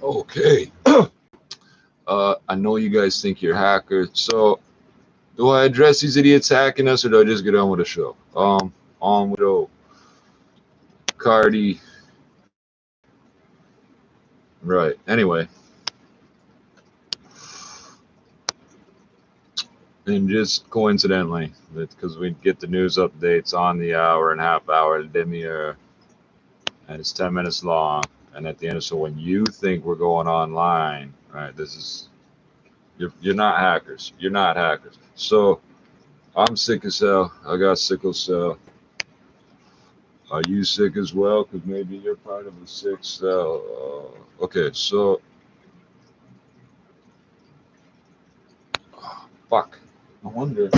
Okay. I know you guys think you're hackers, so do I address these idiots hacking us, or do I just get on with the show? On with the Cardi. Right. Anyway. And just coincidentally, because we get the news updates on the hour and half hour linear, and it's 10 minutes long, and at the end, so when you think we're going online, right, this is, you're not hackers. You're not hackers. So I'm sick as hell. I got sickle cell. Are you sick as well? Because maybe you're part of the sick cell. Okay, so fuck. I wonder.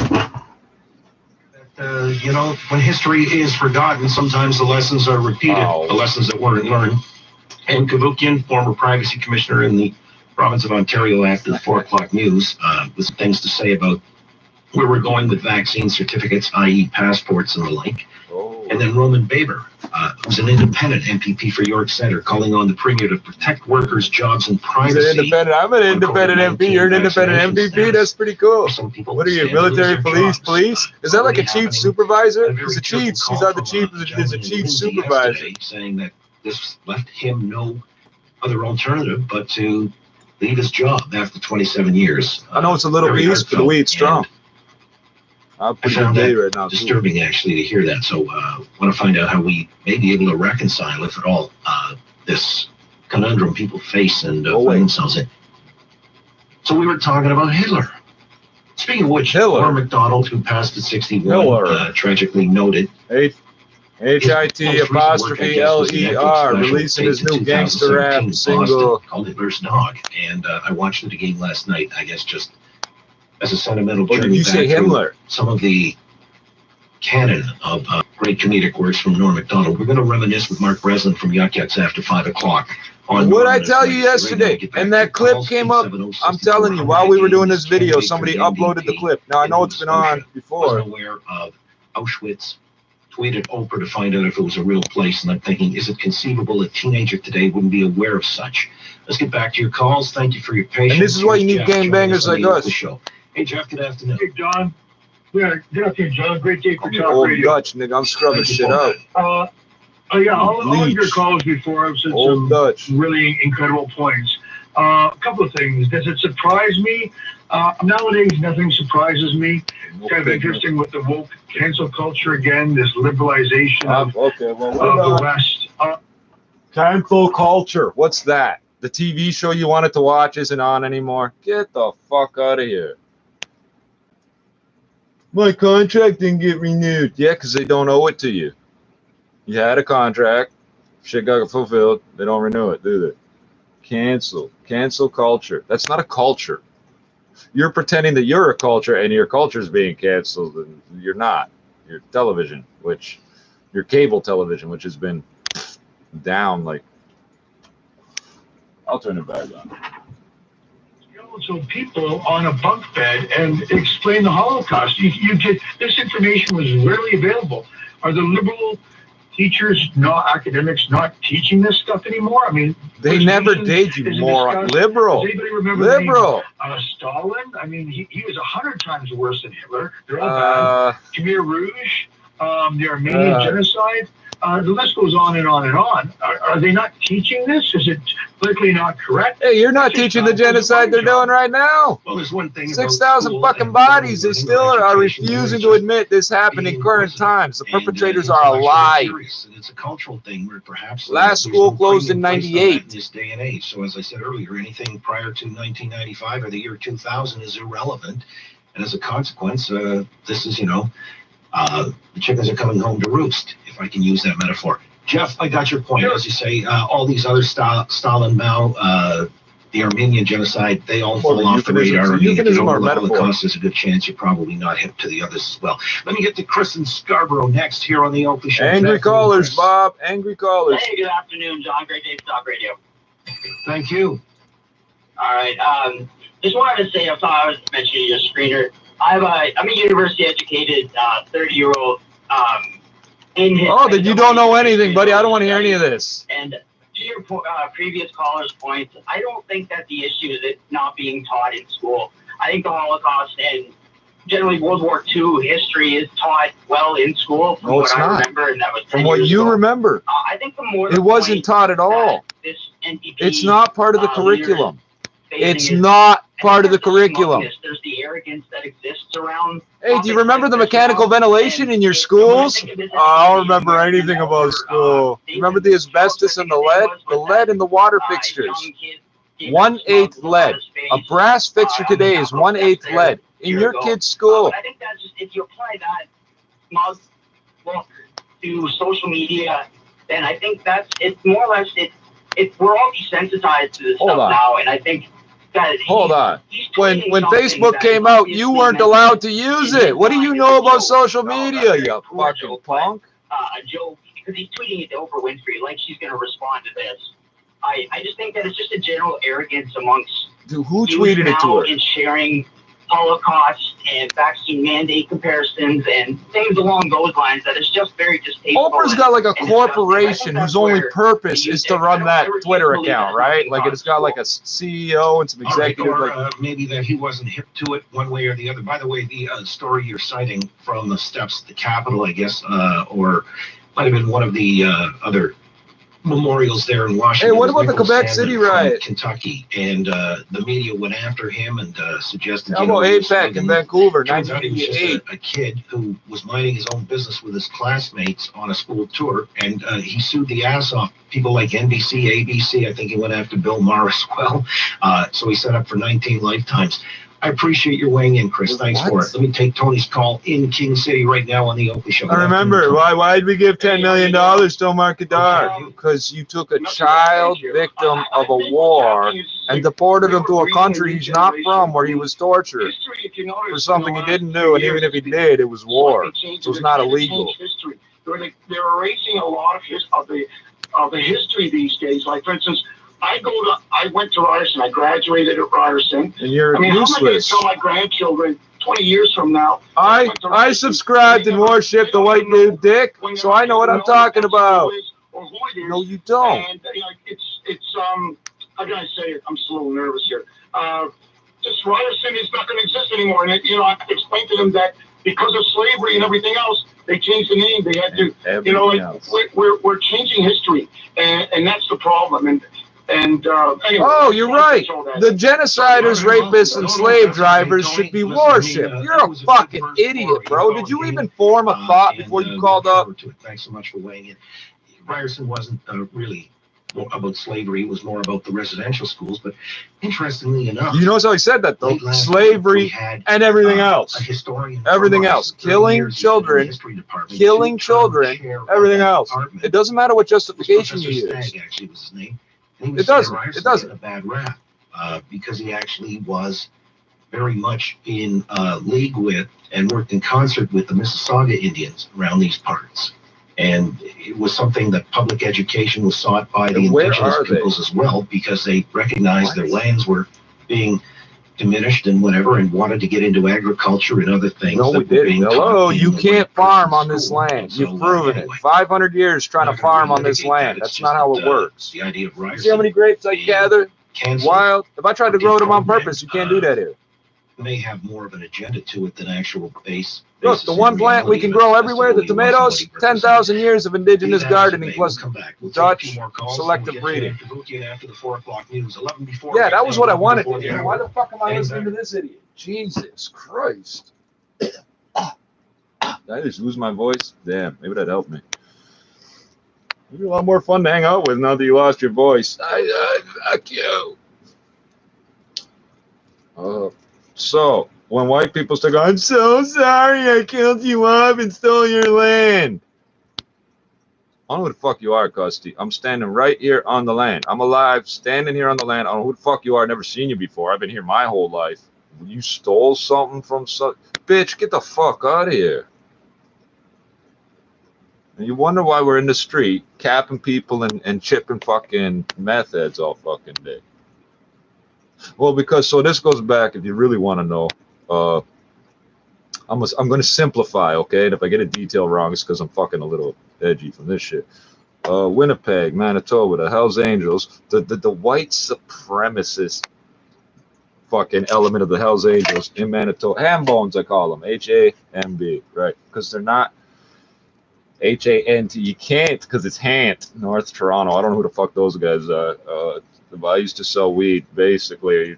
You know, when history is forgotten, sometimes the lessons are repeated, the lessons that weren't learned. And Kavukian, former privacy commissioner in the province of Ontario, after the 4 o'clock news, with some things to say about where we're going with vaccine certificates, i.e. passports and the like. And then Roman Baber, who's an independent MPP for York Centre, calling on the Premier to protect workers' jobs and privacy. He's an independent. I'm an independent MP. You're an independent MPP. That's pretty cool. What are you, military police? Police? Is that like a chief supervisor? He's a chief. He's not the chief. He's a chief supervisor. Saying that this left him no other alternative but to leave his job after 27 years. I know it's a little piece, but the weed's strong. I found that right now, disturbing, actually, to hear that. So I want to find out how we may be able to reconcile, if at all, this conundrum people face and find themselves in. So we were talking about Hitler. Speaking of which, Norm Macdonald, who passed at 61, tragically noted. H-I-T-L-E-R, releasing his new gangster rap single called Hitler's Dog. And I watched it again last night, I guess just as a sentimental journey back through some of the canon of great comedic works from Norm Macdonald. We're going to reminisce with Mark Breslin from Yuck Yucks after 5 o'clock. What I tell you yesterday, and that clip came up, I'm telling you, while we were doing this video, somebody uploaded the clip. Now, I know it's been on before. I wasn't aware of Auschwitz. Tweeted Oprah to find out if it was a real place, and I'm thinking, is it conceivable a teenager today wouldn't be aware of such? Let's get back to your calls. Thank you for your patience. And this is why you need gangbangers like us. Hey, Jeff, good afternoon. Hey, John. Good afternoon, John. Great day for Talk Old Radio. Dutch, nigga. I'm scrubbing shit out. Yeah, all of your calls before have said some really incredible points. A couple of things. Does it surprise me? Nowadays, nothing surprises me. It's kind of interesting with the woke cancel culture again, this liberalization of the West. Cancel culture. What's that? The TV show you wanted to watch isn't on anymore? Get the fuck out of here. My contract didn't get renewed. Yeah, because they don't owe it to you. You had a contract. Shit got fulfilled. They don't renew it, do they? Cancel. Cancel culture. That's not a culture. You're pretending that you're a culture and your culture is being canceled, and you're not. Your television, your cable television, which has been down like. I'll turn it back on. So people on a bunk bed and explain the Holocaust. You get this information was rarely available. Are the liberal teachers, academics, not teaching this stuff anymore? I mean, they never did, you moron. Liberal. Does anybody remember Stalin? I mean, he was 100 times worse than Hitler. They're all bad. Khmer Rouge, the Armenian genocide. The list goes on and on and on. Are they not teaching this? Is it politically not correct? Hey, you're not teaching the genocide they're doing right now. Well, there's one thing. 6,000 fucking bodies. They still are refusing to admit this happened in current times. The perpetrators are alive. It's a cultural thing where perhaps last school closed in '98. In this day and age. So as I said earlier, anything prior to 1995 or the year 2000 is irrelevant. And as a consequence, this is, the chickens are coming home to roost, if I can use that metaphor. Jeff, I got your point. As you say, all these other Stalin, Mao, the Armenian genocide, they all fall off the radar. If you know the Holocaust, there's a good chance you're probably not hip to the others as well. Let me get to Chris in Scarborough next here on the Oakley Show. Angry callers, Bob. Angry callers. Hey, good afternoon, John. Great day for Talk Radio. Thank you. All right. Just wanted to say, I thought I was mentioning your screener. I'm a university-educated 30-year-old in history. Oh, then you don't know anything, buddy. I don't want to hear any of this. And to your previous caller's point, I don't think that the issue is it not being taught in school. I think the Holocaust and generally World War II history is taught well in school from what I remember, and that was from what you remember. I think the more it wasn't taught at all. This NDP, it's not part of the curriculum. It's not part of the curriculum. There's the arrogance that exists around. Hey, do you remember the mechanical ventilation in your schools? I don't remember anything about school. Remember the asbestos and the lead? The lead in the water fixtures. 1/8 lead. A brass fixture today is 1/8 lead in your kid's school. I think that's just, if you apply that look to social media, then I think that's, it's more or less, we're all desensitized to this stuff now, and I think that hold on. When Facebook came out, you weren't allowed to use it. What do you know about social media, you fucking punk? A joke, because he's tweeting it to Oprah Winfrey, like she's going to respond to this. I just think that it's just a general arrogance amongst who tweeted it to her? In sharing Holocaust and vaccine mandate comparisons and things along those lines that is just very distasteful. Oprah's got like a corporation whose only purpose is to run that Twitter account, right? Like it's got like a CEO and some executive. Or maybe that he wasn't hip to it one way or the other. By the way, the story you're citing from the steps at the Capitol, I guess, or might have been one of the other memorials there in Washington. Hey, what about the Quebec City riot? Kentucky, and the media went after him and suggested. How about APEC in Vancouver, 1988? A kid who was minding his own business with his classmates on a school tour, and he sued the ass off people like NBC, ABC. I think he went after Bill Maher as well. So he set up for 19 lifetimes. I appreciate your weighing in, Chris. Thanks for it. Let me take Tony's call in King City right now on the Oakley Show. I remember. Why did we give $10 million to Omar Khadr? Because you took a child victim of a war and deported him to a country he's not from, where he was tortured for something he didn't do, and even if he did, it was war, so it's not illegal. They're erasing a lot of the history these days. Like, for instance, I went to Ryerson. I graduated at Ryerson. And you're useless. How am I going to tell my grandchildren 20 years from now? I subscribed and worship the white dude Dick, so I know what I'm talking about. No, you don't. And it's how can I say it? I'm just a little nervous here. Just Ryerson is not going to exist anymore. And I explained to them that because of slavery and everything else, they changed the name. They had to, we're changing history, and that's the problem. And anyway, oh, you're right. The genociders, rapists, and slave drivers should be worshipped. You're a fucking idiot, bro. Did you even form a thought before you called up? Thanks so much for weighing in. Ryerson wasn't really about slavery. It was more about the residential schools. But interestingly enough, you notice how he said that, though? Slavery and everything else. Everything else. Killing children. Killing children. Everything else. It doesn't matter what justification you use. Actually was his name. It doesn't. It doesn't. A bad rap because he actually was very much in league with and worked in concert with the Mississauga Indians around these parts. And it was something that public education was sought by the indigenous peoples as well, because they recognized their lands were being diminished and whatever, and wanted to get into agriculture and other things. No, we didn't. Hello, you can't farm on this land. You've proven it. 500 years trying to farm on this land. That's not how it works. The idea of Ryerson. See how many grapes I gather? Wild. If I tried to grow them on purpose, you can't do that here. May have more of an agenda to it than actual base. Look, the one plant we can grow everywhere, the tomatoes, 10,000 years of indigenous gardening plus Dutch selective breeding. Yeah, that was what I wanted to hear. Why the fuck am I listening to this idiot? Jesus Christ. Did I just lose my voice? Damn, maybe that helped me. You're a lot more fun to hang out with now that you lost your voice. Fuck you. So, when white people start going, I'm so sorry I killed you off and stole your land. I don't know who the fuck you are, Custy. I'm standing right here on the land. I'm alive, standing here on the land. I don't know who the fuck you are. I've never seen you before. I've been here my whole life. You stole something from some... Bitch, get the fuck out of here. And you wonder why we're in the street, capping people and chipping fucking meth heads all fucking day. Well, because, so this goes back, if you really want to know, I'm going to simplify, okay? And if I get a detail wrong, it's because I'm fucking a little edgy from this shit. Winnipeg, Manitoba, the Hells Angels, the white supremacist fucking element of the Hells Angels in Manitoba. Ham bones, I call them. HAMB, right? Because they're not HANT. You can't, because it's Hant, North Toronto. I don't know who the fuck those guys are. I used to sell weed, basically.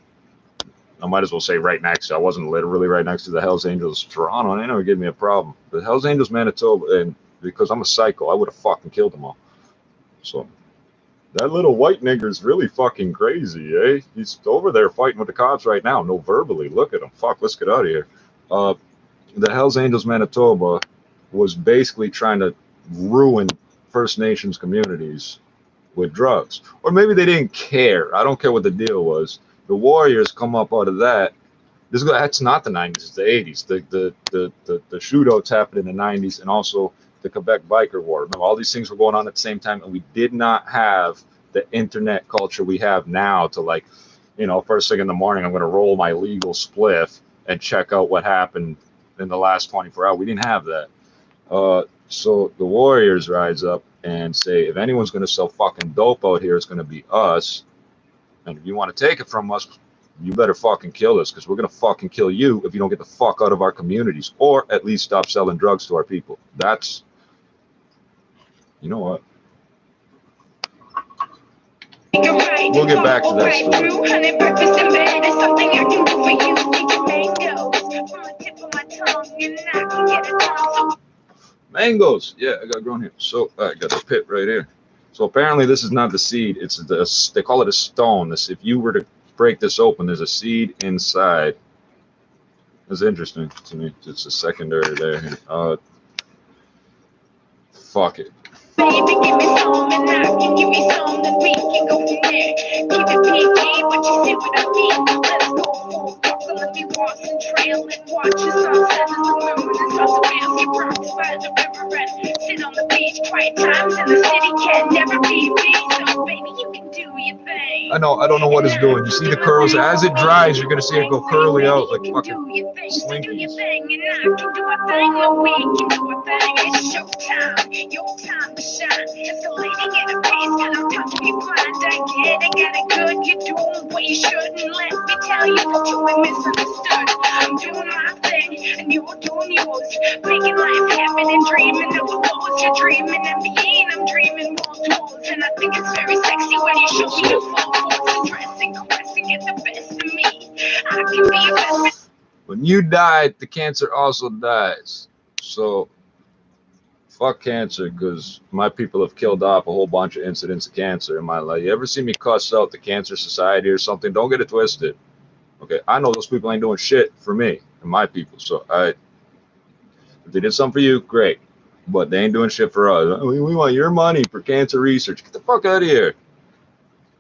I might as well say right next to. I wasn't literally right next to the Hells Angels Toronto, and they never gave me a problem. The Hells Angels Manitoba, and because I'm a psycho, I would have fucking killed them all. So that little white nigger's really fucking crazy, eh? He's over there fighting with the cops right now. No, verbally. Look at him. Fuck, let's get out of here. The Hells Angels Manitoba was basically trying to ruin First Nations communities with drugs. Or maybe they didn't care. I don't care what the deal was. The Warriors come up out of that. That's not the 90s, it's the 80s. The shootouts happened in the 90s, and also the Quebec Biker War. Remember, all these things were going on at the same time, and we did not have the internet culture we have now to, like, you know, first thing in the morning, I'm going to roll my legal spliff and check out what happened in the last 24 hours. We didn't have that. So the Warriors rise up and say, if anyone's going to sell fucking dope out here, it's going to be us. And if you want to take it from us, you better fucking kill us, because we're going to fucking kill you if you don't get the fuck out of our communities, or at least stop selling drugs to our people. That's, you know what? We'll get back to that story. Mangoes, yeah, I got grown here. So I got the pit right here. So apparently this is not the seed. It's they call it a stone. If you were to break this open, there's a seed inside. It's interesting to me. It's a secondary there. Fuck it. Baby, give me some, and I can give me some, then we can go from there. Keep it PG, but you see what I mean. Let's go for a walk, and let me walk and trail and watch the sunset. Just remember this house of fancy rocks by the river and sit on the beach. Quiet times in the city can never be beat. So baby, you can do your thing. I know, I don't know what it's doing. You see the curls? As it dries, you're gonna see it go curly out like fucking slinkies. Do your thing, and I can do a thing, and we can do a thing. It's showtime, your time to shine. Escalating at a pace, gonna touch me blind. I get it good. You're doing what you shouldn't. Let me tell you that you were misunderstood. I'm doing my thing, and you're doing yours. Making life happen and dreaming of the walls. You're dreaming and being. I'm dreaming wall to walls, and I think it's very sexy when you show me your full force. Dressing, caressing, get the best of me. I can be your best friend. When you die, the cancer also dies. So fuck cancer, because my people have killed off a whole bunch of incidents of cancer in my life. You ever see me cuss out the Cancer Society or something? Don't get it twisted. Okay, I know those people ain't doing shit for me and my people. So if they did something for you, great. But they ain't doing shit for us. We want your money for cancer research. Get the fuck out of here.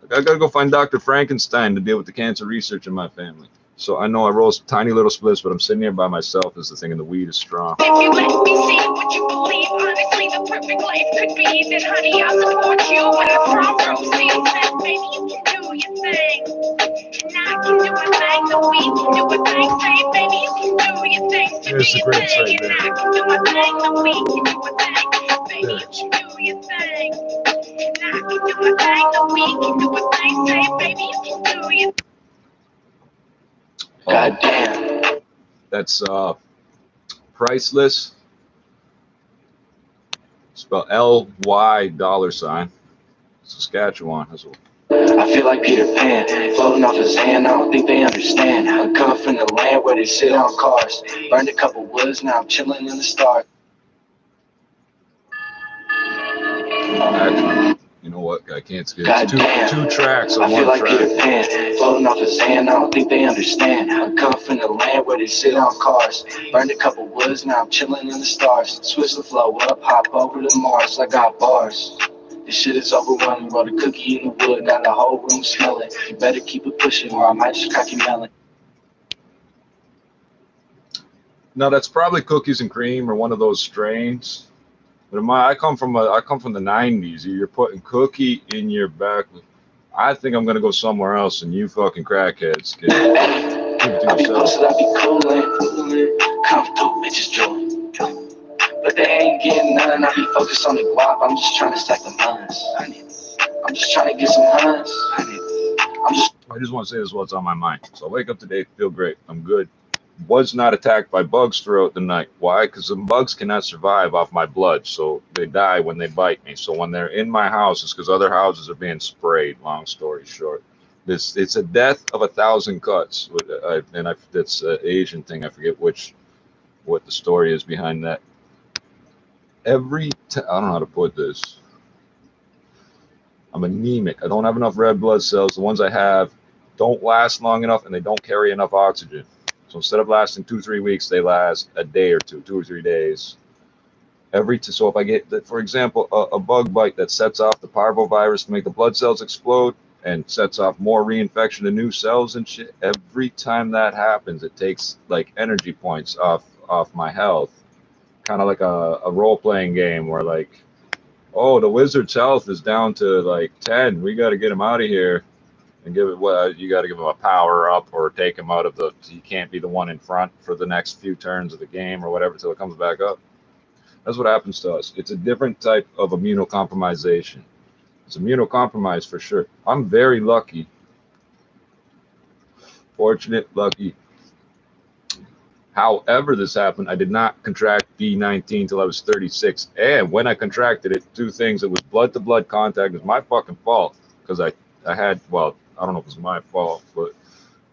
I gotta go find Dr. Frankenstein to deal with the cancer research in my family. So I know I roll tiny little splits, but I'm sitting here by myself is the thing, and the weed is strong. If you let me see what you believe, honestly, the perfect life could be. Then, honey, I'll support you in the front row seat. Baby, you can do your thing, and I can do a thing. The weed can do a thing. Say, baby, you can do your thing. So do your thing, and I can do a thing. The weed can do a thing. Baby, you can do your thing, and I can do a thing. The weed can do a thing. Say, baby, you can do your thing. God damn. That's Priceless. Spell LY $. Saskatchewan. That's what. I feel like Peter Pan, floating off his hand. I don't think they understand. I come from the land where they sit on cars. Burned a couple woods, now I'm chilling in the stars. You know what? I can't skip. It's two tracks on one track. I feel like Peter Pan, floating off his hand. I don't think they understand. I come from the land where they sit on cars. Burned a couple woods, now I'm chilling in the stars. Switch the flow up, hop over to Mars. I got bars. This shit is overwhelming. Roll a cookie in the wood, got the whole room smelling. You better keep it pushing, or I might just crack your melon. No, that's probably cookies and cream or one of those strains. But I come from the 90s. You're putting cookie in your back. I think I'm gonna go somewhere else, and you fucking crackheads. Keep it to yourself. But they ain't getting none. I be focused on the guap. I'm just trying to stack the months. I'm just trying to get some hunts. I just want to say this while it's on my mind. So I wake up today, feel great. I'm good. Was not attacked by bugs throughout the night. Why? Because the bugs cannot survive off my blood, so they die when they bite me. So when they're in my house, it's because other houses are being sprayed. Long story short, it's a death of 1,000 cuts. That's an Asian thing. I forget what the story is behind that. I don't know how to put this. I'm anemic. I don't have enough red blood cells. The ones I have don't last long enough, and they don't carry enough oxygen. So instead of lasting 2-3 weeks, they last a day or 2 or 3 days. So if I get, for example, a bug bite that sets off the parvovirus to make the blood cells explode and sets off more reinfection of new cells and shit, every time that happens, it takes like energy points off my health. Kind of like a role-playing game where like, oh, the wizard's health is down to like 10. We got to get him out of here. And you got to give him a power up or take him out of he can't be the one in front for the next few turns of the game or whatever till it comes back up. That's what happens to us. It's a different type of immunocompromisation. It's immunocompromised for sure. I'm very lucky, fortunate, lucky. However this happened, I did not contract B19 till I was 36. And when I contracted it, 2 things. It was blood-to-blood contact. It was my fucking fault because I had, well, I don't know if it was my fault, but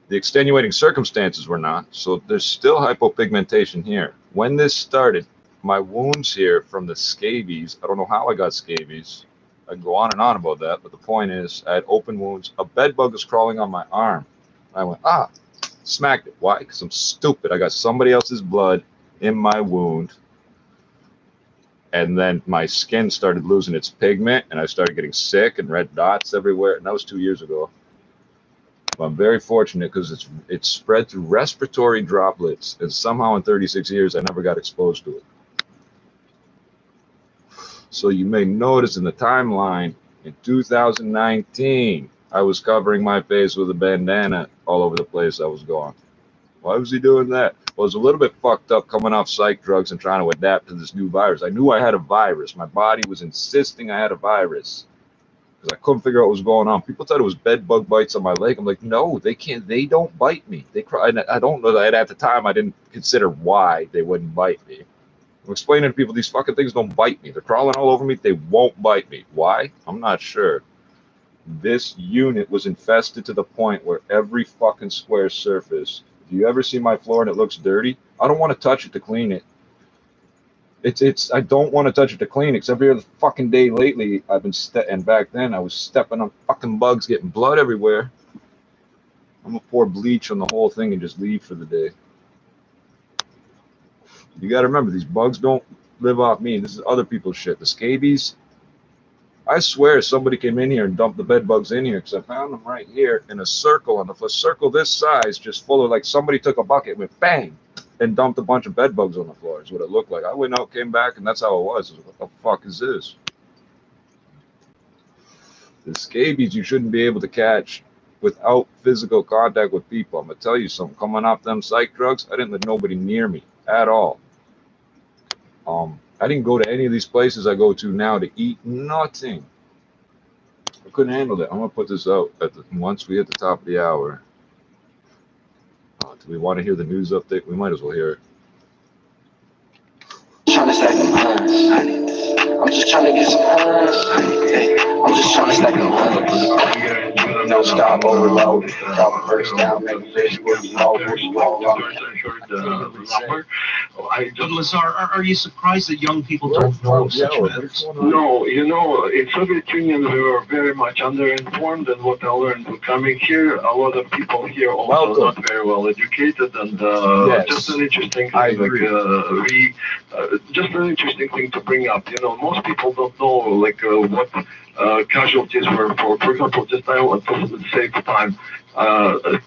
the extenuating circumstances were not. So there's still hypopigmentation here. When this started, my wounds here from the scabies, I don't know how I got scabies. I can go on and on about that, but the point is I had open wounds. A bed bug was crawling on my arm. I went, smacked it. Why? Because I'm stupid. I got somebody else's blood in my wound. And then my skin started losing its pigment, and I started getting sick and red dots everywhere. And that was 2 years ago. But I'm very fortunate because it's spread through respiratory droplets, and somehow in 36 years I never got exposed to it. So you may notice in the timeline in 2019, I was covering my face with a bandana all over the place I was going. Why was he doing that? Well, I was a little bit fucked up coming off psych drugs and trying to adapt to this new virus. I knew I had a virus. My body was insisting I had a virus because I couldn't figure out what was going on. People thought it was bed bug bites on my leg. I'm like, no, they can't. They don't bite me. They cry. I don't know that at the time I didn't consider why they wouldn't bite me. I'm explaining to people these fucking things don't bite me. They're crawling all over me. They won't bite me. Why? I'm not sure. This unit was infested to the point where every fucking square surface. If you ever see my floor and it looks dirty, I don't want to touch it to clean it. I don't want to touch it to clean it. Because every other fucking day lately, I've been and back then I was stepping on fucking bugs, getting blood everywhere. I'm gonna pour bleach on the whole thing and just leave for the day. You got to remember, these bugs don't live off me. This is other people's shit. The scabies, I swear somebody came in here and dumped the bed bugs in here because I found them right here in a circle. And a circle this size, just full of, like somebody took a bucket, went bang, and dumped a bunch of bed bugs on the floor is what it looked like. I went out, came back, and that's how it was. What the fuck is this? The scabies you shouldn't be able to catch without physical contact with people. I'm going to tell you something. Coming off them psych drugs, I didn't let nobody near me at all. I didn't go to any of these places I go to now to eat nothing. I couldn't handle that. I'm going to put this out once we hit the top of the hour. Do we want to hear the news update? We might as well hear it. I'm just trying to get some hunts. I'm just trying to stack them hunts. No stop, overload. Drop a first down, make a fish, Lazar, are you surprised that young people don't know such matters? No, in Soviet Union we were very much underinformed, and what I learned coming here, a lot of people here also not very well educated, and just an interesting thing, just an interesting thing to bring up. Most people don't know what casualties were for. For example, just I want to save time.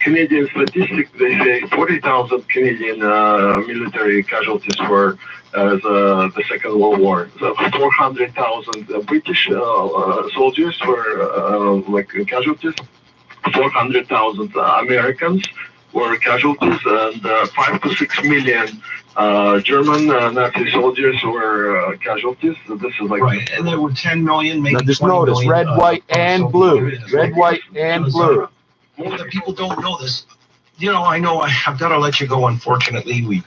Canadian statistics, they say 40,000 Canadian military casualties were the Second World War. So 400,000 British soldiers were casualties. 400,000 Americans were casualties, and 5 to 6 million German Nazi soldiers were casualties. So this is like right, and there were 10 million, maybe Now just 20 notice million, red, white, and Soviet blue. Union. Red, white, and blue. More that people don't know this. You know I've got to let you go. Unfortunately, we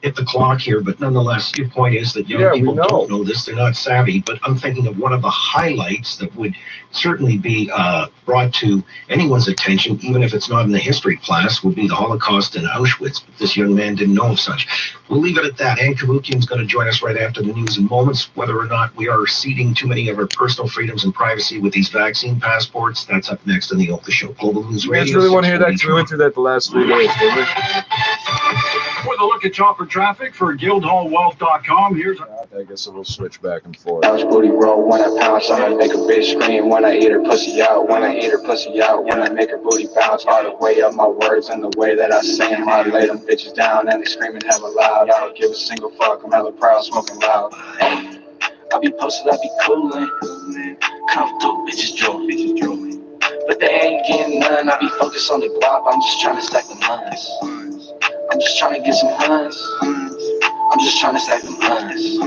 hit the clock here, but nonetheless, your point is that young people don't know this. They're not savvy. But I'm thinking of one of the highlights that would certainly be brought to anyone's attention, even if it's not in the history class, would be the Holocaust in Auschwitz. But this young man didn't know of such. We'll leave it at that. Ann Kavukian's going to join us right after the news in moments. Whether or not we are ceding too many of our personal freedoms and privacy with these vaccine passports, that's up next on the Oka Show. Global News Radio. You guys really want to hear that? We went through that the last 3 days, didn't we? With a look at chopper traffic for guildhallwealth.com, here's I guess we'll switch back and forth. Bounce booty roll when I pounce, I'ma make a bitch scream when I eat her pussy out, when I eat her pussy out, when I make her booty bounce, all the way up my words and the way that I say them, I lay them bitches down and they screaming hella loud, I don't give a single fuck, I'm hella proud, smoking loud. I be posted, I be coolin', come through, bitches drooling, but they ain't getting none, I be focused on the guap, I'm just trying to stack the huns, I'm just trying to get some huns, I'm just trying to stack them huns.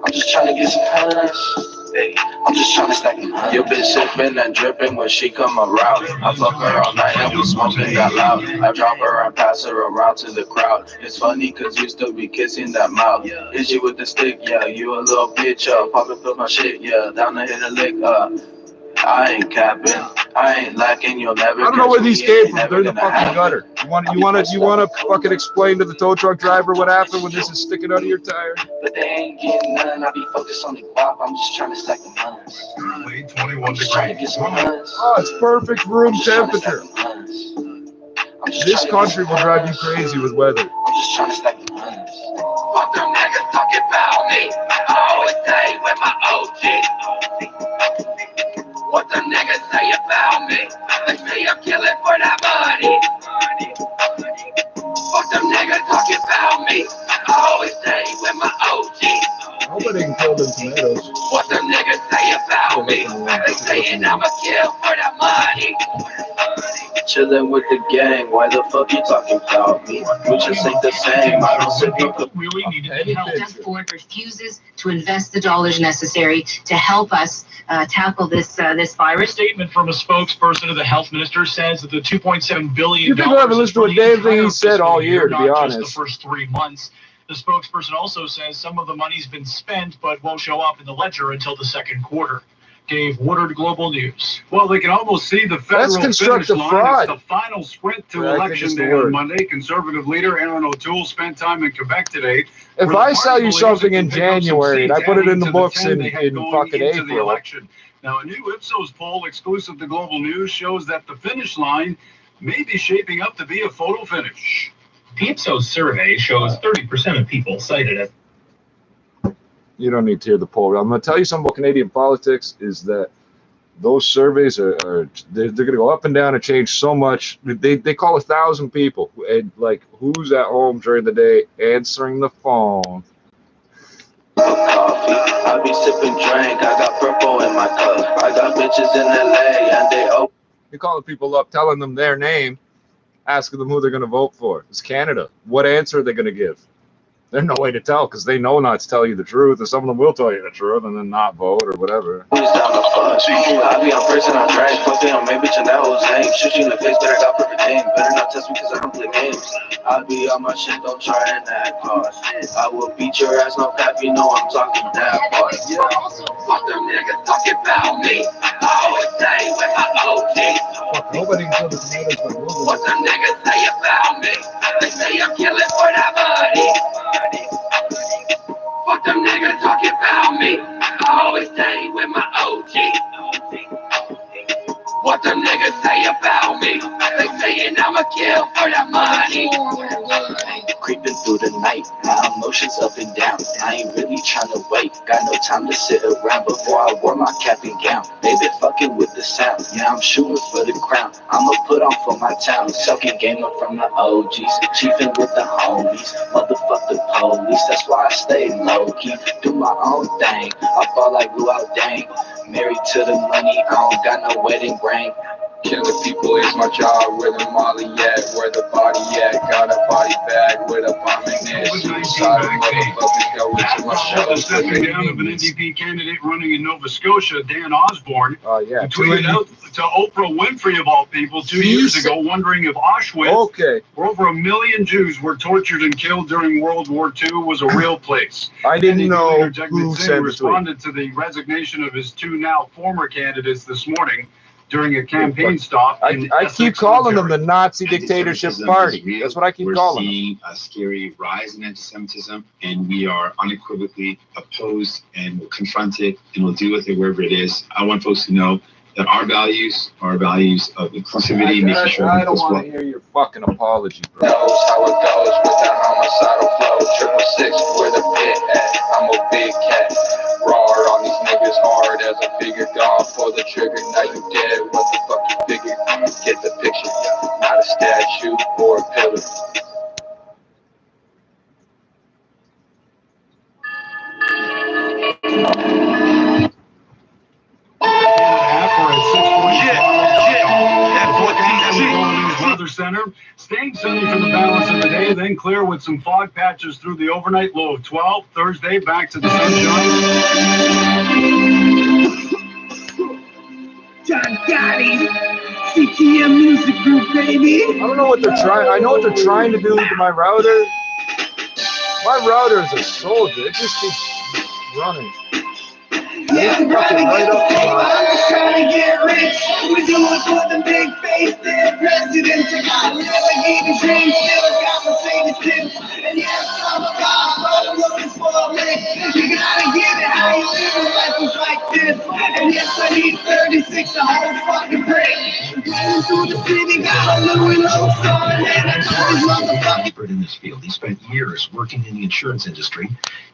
I'm just trying to get some huns. Hey, I'm just trying to stack them huns. Your bitch sippin' and drippin' when she come around. I fuck her all night and we smoking got loud. I drop her and pass her around to the crowd. It's funny cause you still be kissing that mouth. Hit you with the stick, yeah, you a little bitch, pop it with my shit, yeah, down to hit a lick, I ain't capping, I ain't lacking, you'll never. I don't know where these came from. They're in the fucking gutter. You want to fucking explain to the tow truck driver what happened when this is sticking out of your tire? But they ain't getting none. I be focused on the guap. I'm just trying to stack them huns. currently 21 I'm just trying to get some huns. Oh, it's perfect room temperature. This country will drive you crazy with weather. I'm just trying to stack them huns. Fuck them niggas talking about me. I always stay with my OG. What them niggas say about me? They say I'm killing for that money. Fuck them niggas talking about me. I always stay with my OG. Nobody can kill them tomatoes. What them niggas say about me? They saying I'ma kill for that money. Chillin' with the gang, why the fuck you talking about me? We just ain't the same, I don't sit up. really needed help. Jeff Ford refuses to invest the dollars necessary to help us tackle this virus. Statement from a spokesperson of the health minister says that the $2.7 billion. You people haven't listened to a damn thing he said all year, to be honest. Just the first 3 months. The spokesperson also says some of the money's been spent, but won't show up in the ledger until the second quarter. Dave Woodard, Global News. Well, they can almost see the federal finish line. Fraud. It's the final sprint to election day on Monday. Conservative leader Aaron O'Toole spent time in Quebec today. If I sell you something in January and I put it in the books in fucking April. Now, a new Ipsos poll exclusive to Global News shows that the finish line may be shaping up to be a photo finish. The Ipsos survey shows 30% of people cited it. You don't need to hear the poll. I'm going to tell you something about Canadian politics is that those surveys they're going to go up and down and change so much. They call 1,000 people, and like who's at home during the day answering the phone. Coffee, I be sipping drink. I got purple in my cup. I got bitches in LA and they open. You're calling people up, telling them their name, asking them who they're going to vote for. It's Canada. What answer are they going to give? There's no way to tell because they know not to tell you the truth, and some of them will tell you the truth and then not vote or whatever. I be on person, I'm trash. Fuck on maybe Chanel's name. Shoot you in the face, but I got perfect aim. Better not test me because I don't play games. I be on my shit, don't try and act hard. I will beat your ass, no cap, you know I'm talking that part. Fuck them niggas talking about me. I always stay with my OG. Fuck, nobody can kill the tomatoes but Google. What them niggas say about me? They say I'm killing for that money. Fuck them niggas talking about me. I always stay with my OG. What them niggas say about me? They saying I'ma kill for that money. Creeping through the night, my emotions up and down. I ain't really trying to wait, got no time to sit around. Before I wore my cap and gown, they been fucking with the sound. Yeah, I'm shooting for the crown, I'ma put on for my town. Sucking game up from the OGs, chiefing with the homies. Motherfuck the police, that's why I stay low-key. Do my own thing, I fall like blue out dang. Married to the money, I don't got no wedding ring. Killing people is my job. Where the molly at? Where the body at? Got a body bag with a bomb in it. Suicidal motherfuckers go into my show. Stepping down of an NDP candidate running in Nova Scotia, Dan Osborne, who tweeted out to Oprah Winfrey, of all people, 2 years ago, wondering if Auschwitz, where over 1 million Jews were tortured and killed during World War II, was a real place. I didn't know who said responded to the resignation of his two now former candidates this morning during a campaign stop. I keep calling them the Nazi dictatorship party. That's what I keep calling them. We're seeing a scary rise in anti-Semitism, and we are unequivocally opposed and will confront it, and we'll deal with it wherever it is. I want folks to know that our values are values of inclusivity, making sure I don't want to hear your fucking apology, bro. Knows how it goes with that homicidal flow. 666, where the pit at? I'm a big cat. Roar on these niggas hard as a figure dog. Pull the trigger, now you dead. What the fuck you figure? Get the picture. Not a statue or a pillar. Center, staying sunny for the balance of the day, then clear with some fog patches through the overnight, low of 12. Thursday, back to the sunshine. John Gotti, CTM Music Group, baby. I don't know what they're trying. I know what they're trying to do to my router. My router is a soldier. It just keeps running. Yeah, I'm trying to get I'm trying to get rich. We do it for the big face, the president. I got Lamborghini dreams, still got Mercedes tips. And yes, I'm a cop, but I'm looking for a lick. You gotta get it how you live a life is like this. And yes, I need 36, a whole fucking brick. Running through the city, got a Louis Lowe's on, and I know these motherfuckers. In this field, he spent years working in the insurance industry.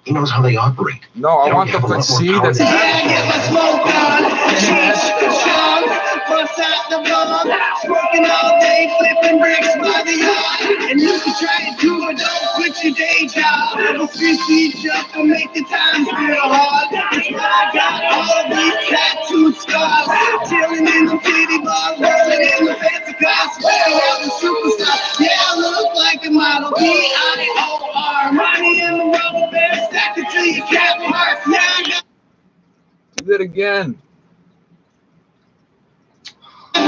He knows how they operate. No, I want to see that. Get my smoke on, cheese, strong, bust out the bomb, smoking all day, flipping bricks by the yard. And you can try it too, but don't quit your day job. The streets each up will make the times real hard. That's why I got all these tattooed scars. Chilling in the kitty bar, rolling in the fancy cars, sweating out the superstar. Yeah, I look like a model, B-I-O-R. Money in the rubber band, stack it till your cap parts. Yeah, I got do it again.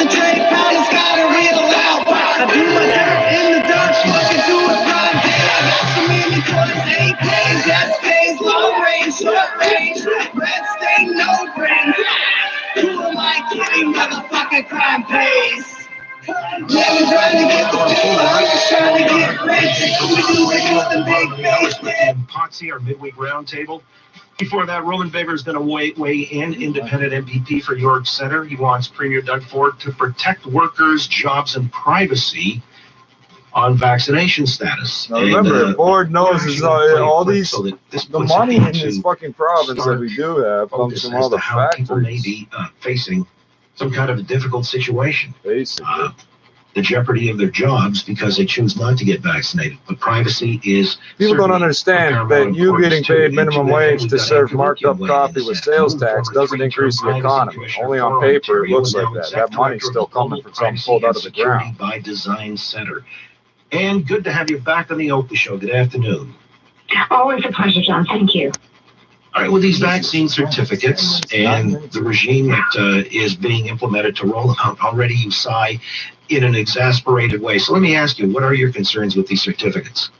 the trade powder's got a real loud. I do my dirt in the dark, fucking do it broad day. I got so many toys, AKs, SKs, long range, short range, red stain, no brain. Who am I kidding, motherfucker? Crime pays. Never trying to get the paper, I'm just trying to get rich. We do it with the big face. Potsy, our midweek roundtable. Before that, Roland Baker's going to weigh in, independent MPP for York Center. He wants Premier Doug Ford to protect workers, jobs, and privacy on vaccination status. Now remember, Ford knows all these, so the money in this fucking province that we do have comes from all the factories. People may be facing some kind of a difficult situation. Basically. The jeopardy of their jobs because they choose not to get vaccinated. But privacy is... People don't understand that you getting paid minimum wage to serve marked up coffee with sales tax doesn't increase the economy. Only on paper it looks like that. That money's still coming from something pulled out of the ground. By Design Center. And good to have you back on the Oakley Show. Good afternoon. Always a pleasure, John. Thank you. All right, well, these vaccine certificates and the regime that is being implemented to roll them out, already you sigh in an exasperated way. So let me ask you, what are your concerns with these certificates?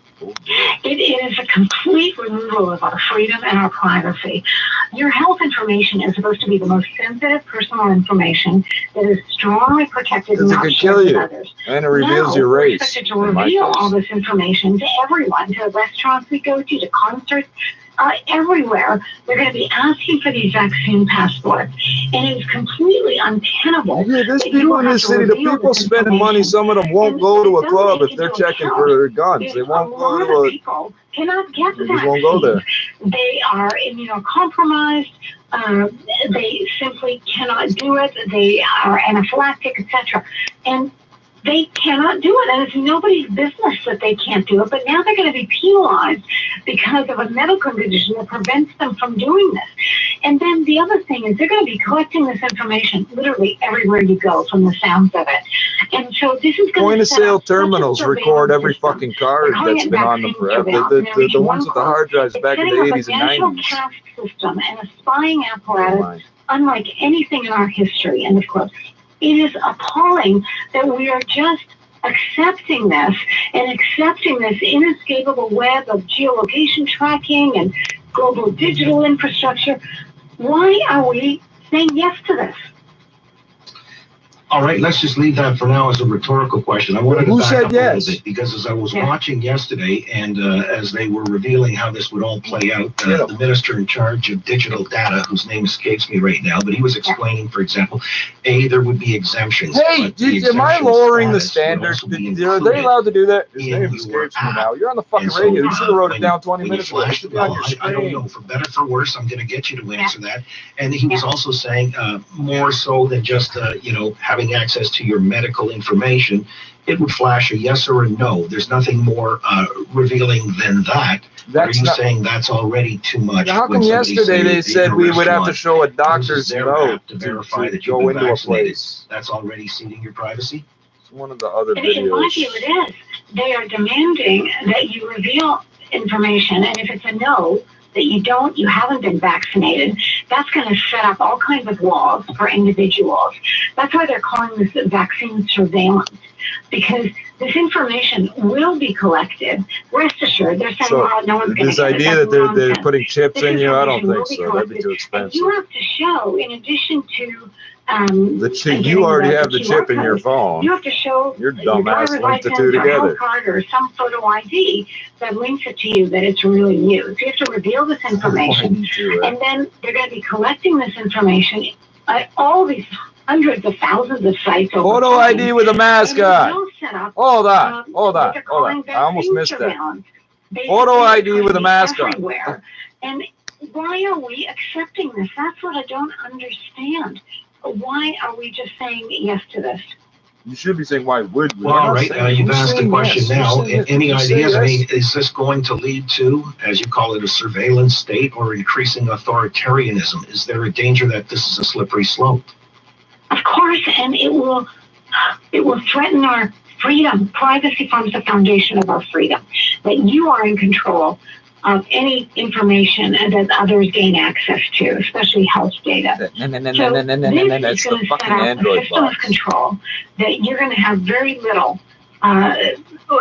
It is a complete removal of our freedom and our privacy. Your health information is supposed to be the most sensitive personal information that is strongly protected and not shared with others. And it reveals your race. We're expected to reveal all this information to everyone, to restaurants we go to concerts, everywhere. They're going to be asking for these vaccine passports, and it's completely untenable. Yeah, there's people in this city, the people spending money, some of them won't go to a club if they're checking for guns. They won't go to a... People cannot get the vaccine. Won't go there. They are immunocompromised. They simply cannot do it. They are anaphylactic, etc. And They cannot do it, and it's nobody's business that they can't do it, but now they're going to be penalized because of a medical condition that prevents them from doing this. And then the other thing is they're going to be collecting this information literally everywhere you go from the sounds of it. And so this is going point of sale terminals record every fucking card that's been on them forever. The ones with the hard drives back in the 80s and 90s. Caste system and a spying apparatus unlike anything in our history. And of course, it is appalling that we are just accepting this and accepting this inescapable web of geolocation tracking and global digital infrastructure. Why are we saying yes to this? All right, let's just leave that for now as a rhetorical question. I wanted to back up a little bit because as I was watching yesterday and as they were revealing how this would all play out, the minister in charge of digital data, whose name escapes me right now, but he was explaining, for example, there would be exemptions. Hey, am I lowering the standards? Are they allowed to do that? His name escapes me now. You're on the fucking radio. You should have wrote it down 20 minutes ago. I don't know. For better, for worse, I'm going to get you to answer that. And he was also saying more so than just, having access to your medical information, it would flash a yes or a no. There's nothing more revealing than that. Are you saying that's already too much? How come yesterday they said we would have to show a doctor's note to verify that you go into a place? That's already ceding your privacy? It's one of the other videos. In my view, it is. They are demanding that you reveal information, and if it's a no, that you haven't been vaccinated, that's going to set up all kinds of laws for individuals. That's why they're calling this vaccine surveillance, because this information will be collected. Rest assured, they're saying, no one's going to get it. This idea that they're putting chips in you, I don't think so. That'd be too expensive. And you have to show, in addition to you already have the chip in your phone. You have to show your dumbass linked the two together. Card or some photo ID that links it to you that it's really you. So you have to reveal this information, and then they're going to be collecting this information at all these hundreds of thousands of sites. Photo ID with a mask on. Hold on. I almost missed that. Photo ID with a mask on. And why are we accepting this? That's what I don't understand. Why are we just saying yes to this? You should be saying, why would we? Well, all right, you've asked the question now. Any ideas? I mean, is this going to lead to, as you call it, a surveillance state or increasing authoritarianism? Is there a danger that this is a slippery slope? Of course, and it will threaten our freedom. Privacy forms the foundation of our freedom. That you are in control of any information that others gain access to, especially health data. That's the fucking Android box. Of control that you're going to have very little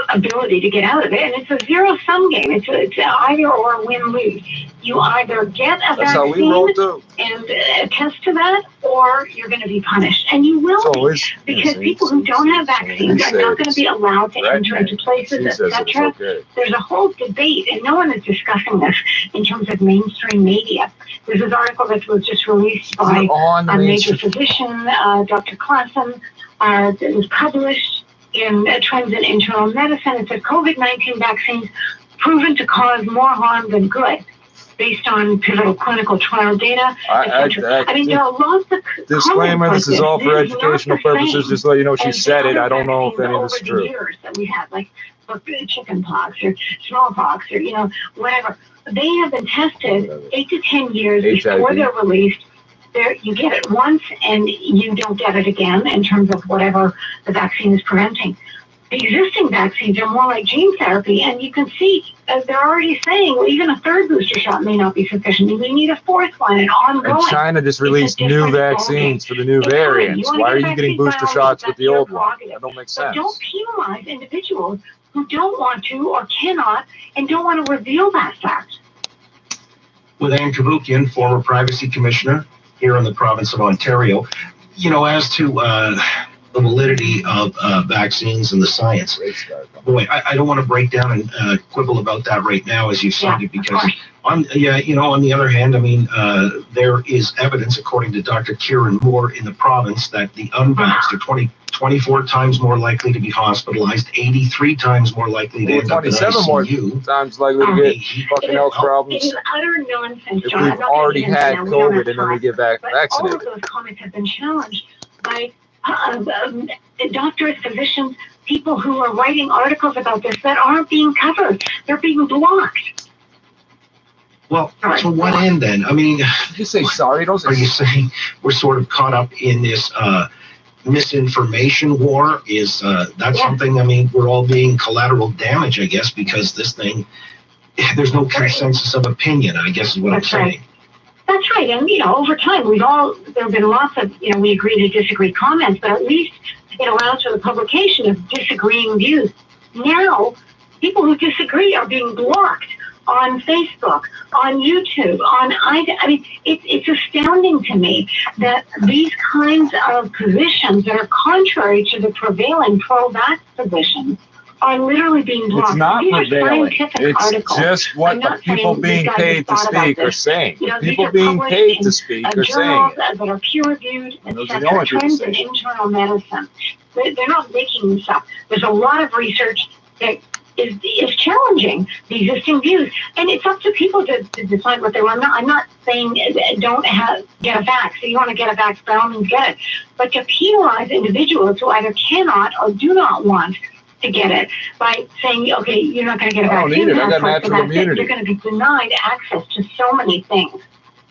ability to get out of it, and it's a zero-sum game. It's either or win-lose. You either get a vaccine and attest to that, or you're going to be punished, and you will be, because people who don't have vaccines are not going to be allowed to enter into places, etc. There's a whole debate, and no one is discussing this in terms of mainstream media. There's this article that was just released by a major physician, Dr. Klassen, that was published in Trends in Internal Medicine. It said COVID-19 vaccines proven to cause more harm than good based on pivotal clinical trial data. I mean, there are lots of disclaimer, this is all for educational purposes, just so you know she said it. I don't know if any of this is true. Years that we had, like chicken pox or smallpox or, whatever. They have been tested 8 to 10 years before they're released. You get it once and you don't get it again in terms of whatever the vaccine is preventing. The existing vaccines are more like gene therapy, and you can see they're already saying, well, even a third booster shot may not be sufficient. We need a fourth one and ongoing. And China just released new vaccines for the new variants. Why are you getting booster shots with the old one? That don't make sense. But don't penalize individuals who don't want to or cannot and don't want to reveal that fact. With Ann Cavoukian, former privacy commissioner here in the province of Ontario, as to the validity of vaccines and the science. Boy, I don't want to break down and quibble about that right now, as you said it, because on the other hand, I mean, there is evidence, according to Dr. Kieran Moore in the province, that the unvaxxed are 24 times more likely to be hospitalized, 83 times more likely to end up in 27 more times likely to get fucking health problems. It is utter nonsense, if John. we've already had COVID and then we get vaccinated. All of those comments have been challenged by doctors, physicians, people who are writing articles about this that aren't being covered. They're being blocked. Well, to what end then? I mean, you say sorry. Don't say. Are you saying we're sort of caught up in this misinformation war? Is that something? I mean, we're all being collateral damage, I guess, because this thing, there's no consensus of opinion, I guess is what I'm saying. That's right. And, over time, there have been lots of, we agree to disagree comments, but at least it allows for the publication of disagreeing views. Now, people who disagree are being blocked on Facebook, on YouTube, I mean, it's astounding to me that these kinds of positions that are contrary to the prevailing pro-vax positions are literally being blocked. It's not these prevailing. It's articles. just what the people being paid to speak are saying. People being paid to speak are saying it. That are peer-reviewed, etc. Trends in internal medicine. They're not making this up. There's a lot of research that is challenging the existing views, and it's up to people to decide what they want. I'm not saying don't get a vax. If you want to get a vax, by all means get it. But to penalize individuals who either cannot or do not want to get it by saying, okay, you're not going to get a vaccine, I got natural immunity. You're going to be denied access to so many things.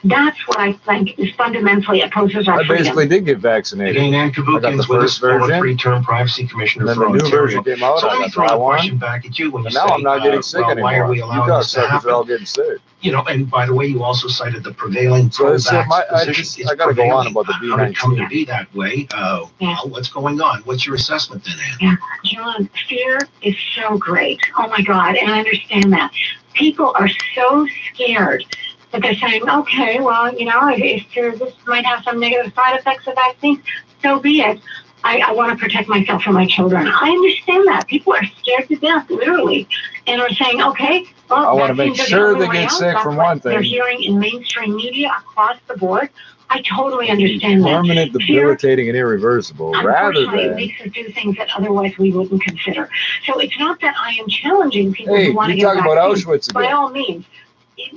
That's what I think is fundamentally opposes our freedom. I basically did get vaccinated. Again, Ann Kabukins with us, former three-term privacy commissioner for Ontario. Then the new version came out. So let me throw a question back at you when you say, now I'm not getting sick anymore. Why are we allowing this to happen? Are all getting sick. And by the way, you also cited the prevailing pro-vax position. I got to go on about the B19. How did it come to be that way? Well, what's going on? What's your assessment then, Ann? Yeah, John, fear is so great. Oh my God, and I understand that. People are so scared that they're saying, okay, well, if this might have some negative side effects of vaccines, so be it. I want to protect myself and my children. I understand that. People are scared to death, literally, and are saying, okay, well, I want to make sure they get sick from one thing. They're hearing in mainstream media across the board. I totally understand that. Permanent, debilitating, and irreversible, rather than it makes us do things that otherwise we wouldn't consider. So it's not that I am challenging people who want to get vaccines. About Auschwitz again. By all means,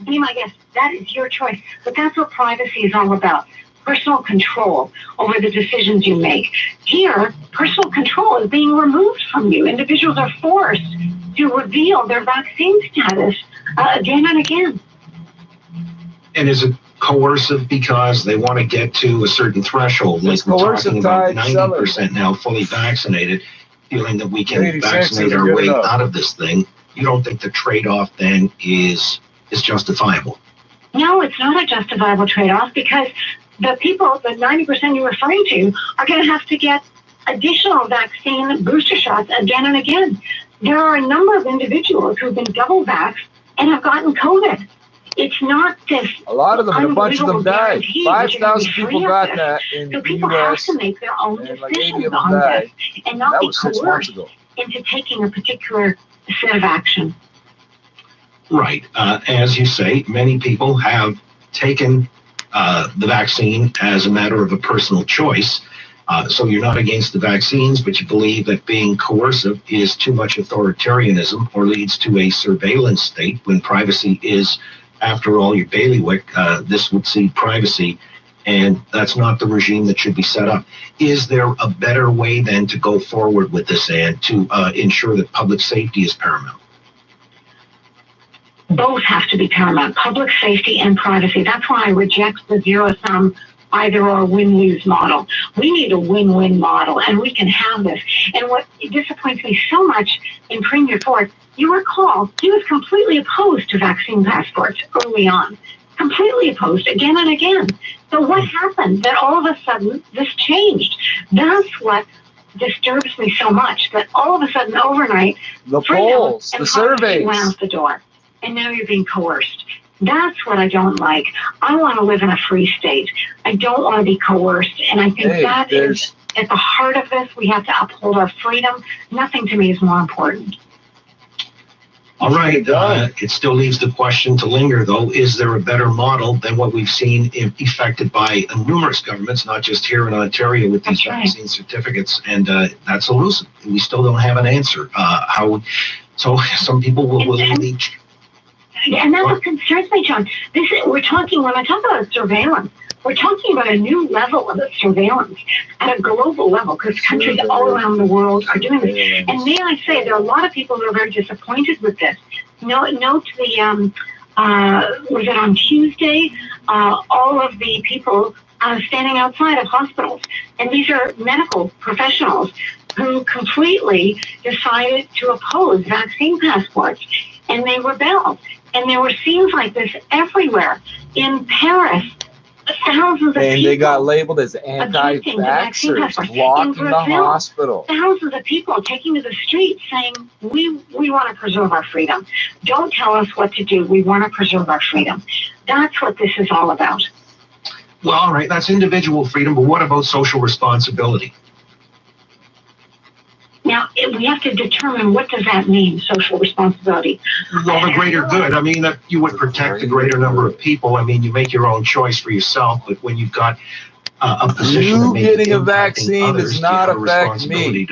be my guest. That is your choice. But that's what privacy is all about. Personal control over the decisions you make. Here, personal control is being removed from you. Individuals are forced to reveal their vaccine status again and again. And is it coercive because they want to get to a certain threshold? Like we're talking about 90% now fully vaccinated, feeling that we can vaccinate our way out of this thing. You don't think the trade-off then is justifiable? No, it's not a justifiable trade-off because the people, the 90% you're referring to, are going to have to get additional vaccine booster shots again and again. There are a number of individuals who've been double vaxxed and have gotten COVID. It's not this. A lot of them, a bunch of them died. 5,000 people got that in the U.S. So people have to make their own decisions on this and not be coerced into taking a particular set of action. Right. As you say, many people have taken the vaccine as a matter of a personal choice. So you're not against the vaccines, but you believe that being coercive is too much authoritarianism or leads to a surveillance state when privacy is, after all, your bailiwick. This would cede privacy, and that's not the regime that should be set up. Is there a better way then to go forward with this and to ensure that public safety is paramount? Both have to be paramount, public safety and privacy. That's why I reject the zero-sum either-or win-lose model. We need a win-win model, and we can have this. And what disappoints me so much in Premier Ford, you recall, he was completely opposed to vaccine passports early on. Completely opposed, again and again. So what happened that all of a sudden this changed? That's what disturbs me so much, that all of a sudden overnight, the polls, the surveys went out the door. And now you're being coerced. That's what I don't like. I want to live in a free state. I don't want to be coerced. And I think that is at the heart of this. We have to uphold our freedom. Nothing to me is more important. All right. It still leaves the question to linger, though. Is there a better model than what we've seen effected by numerous governments, not just here in Ontario with these vaccine certificates? And that's elusive. We still don't have an answer. So some people will willingly... And that's what concerns me, John. When I talk about surveillance, We're talking about a new level of surveillance at a global level because countries all around the world are doing this. And may I say, there are a lot of people who are very disappointed with this. Note the, was it on Tuesday? All of the people standing outside of hospitals. And these are medical professionals who completely decided to oppose vaccine passports. And they rebelled. And there were scenes like this everywhere. In Paris, thousands of people. And they got labeled as anti-vaxxers, blocked in the hospital. Thousands of people taking to the streets saying, we want to preserve our freedom. Don't tell us what to do. We want to preserve our freedom. That's what this is all about. Well, all right, that's individual freedom, but what about social responsibility? Now, we have to determine what does that mean, social responsibility. Well, the greater good. I mean, that you would protect a greater number of people. I mean, you make your own choice for yourself, but when you've got a position that may getting a vaccine does not affect me.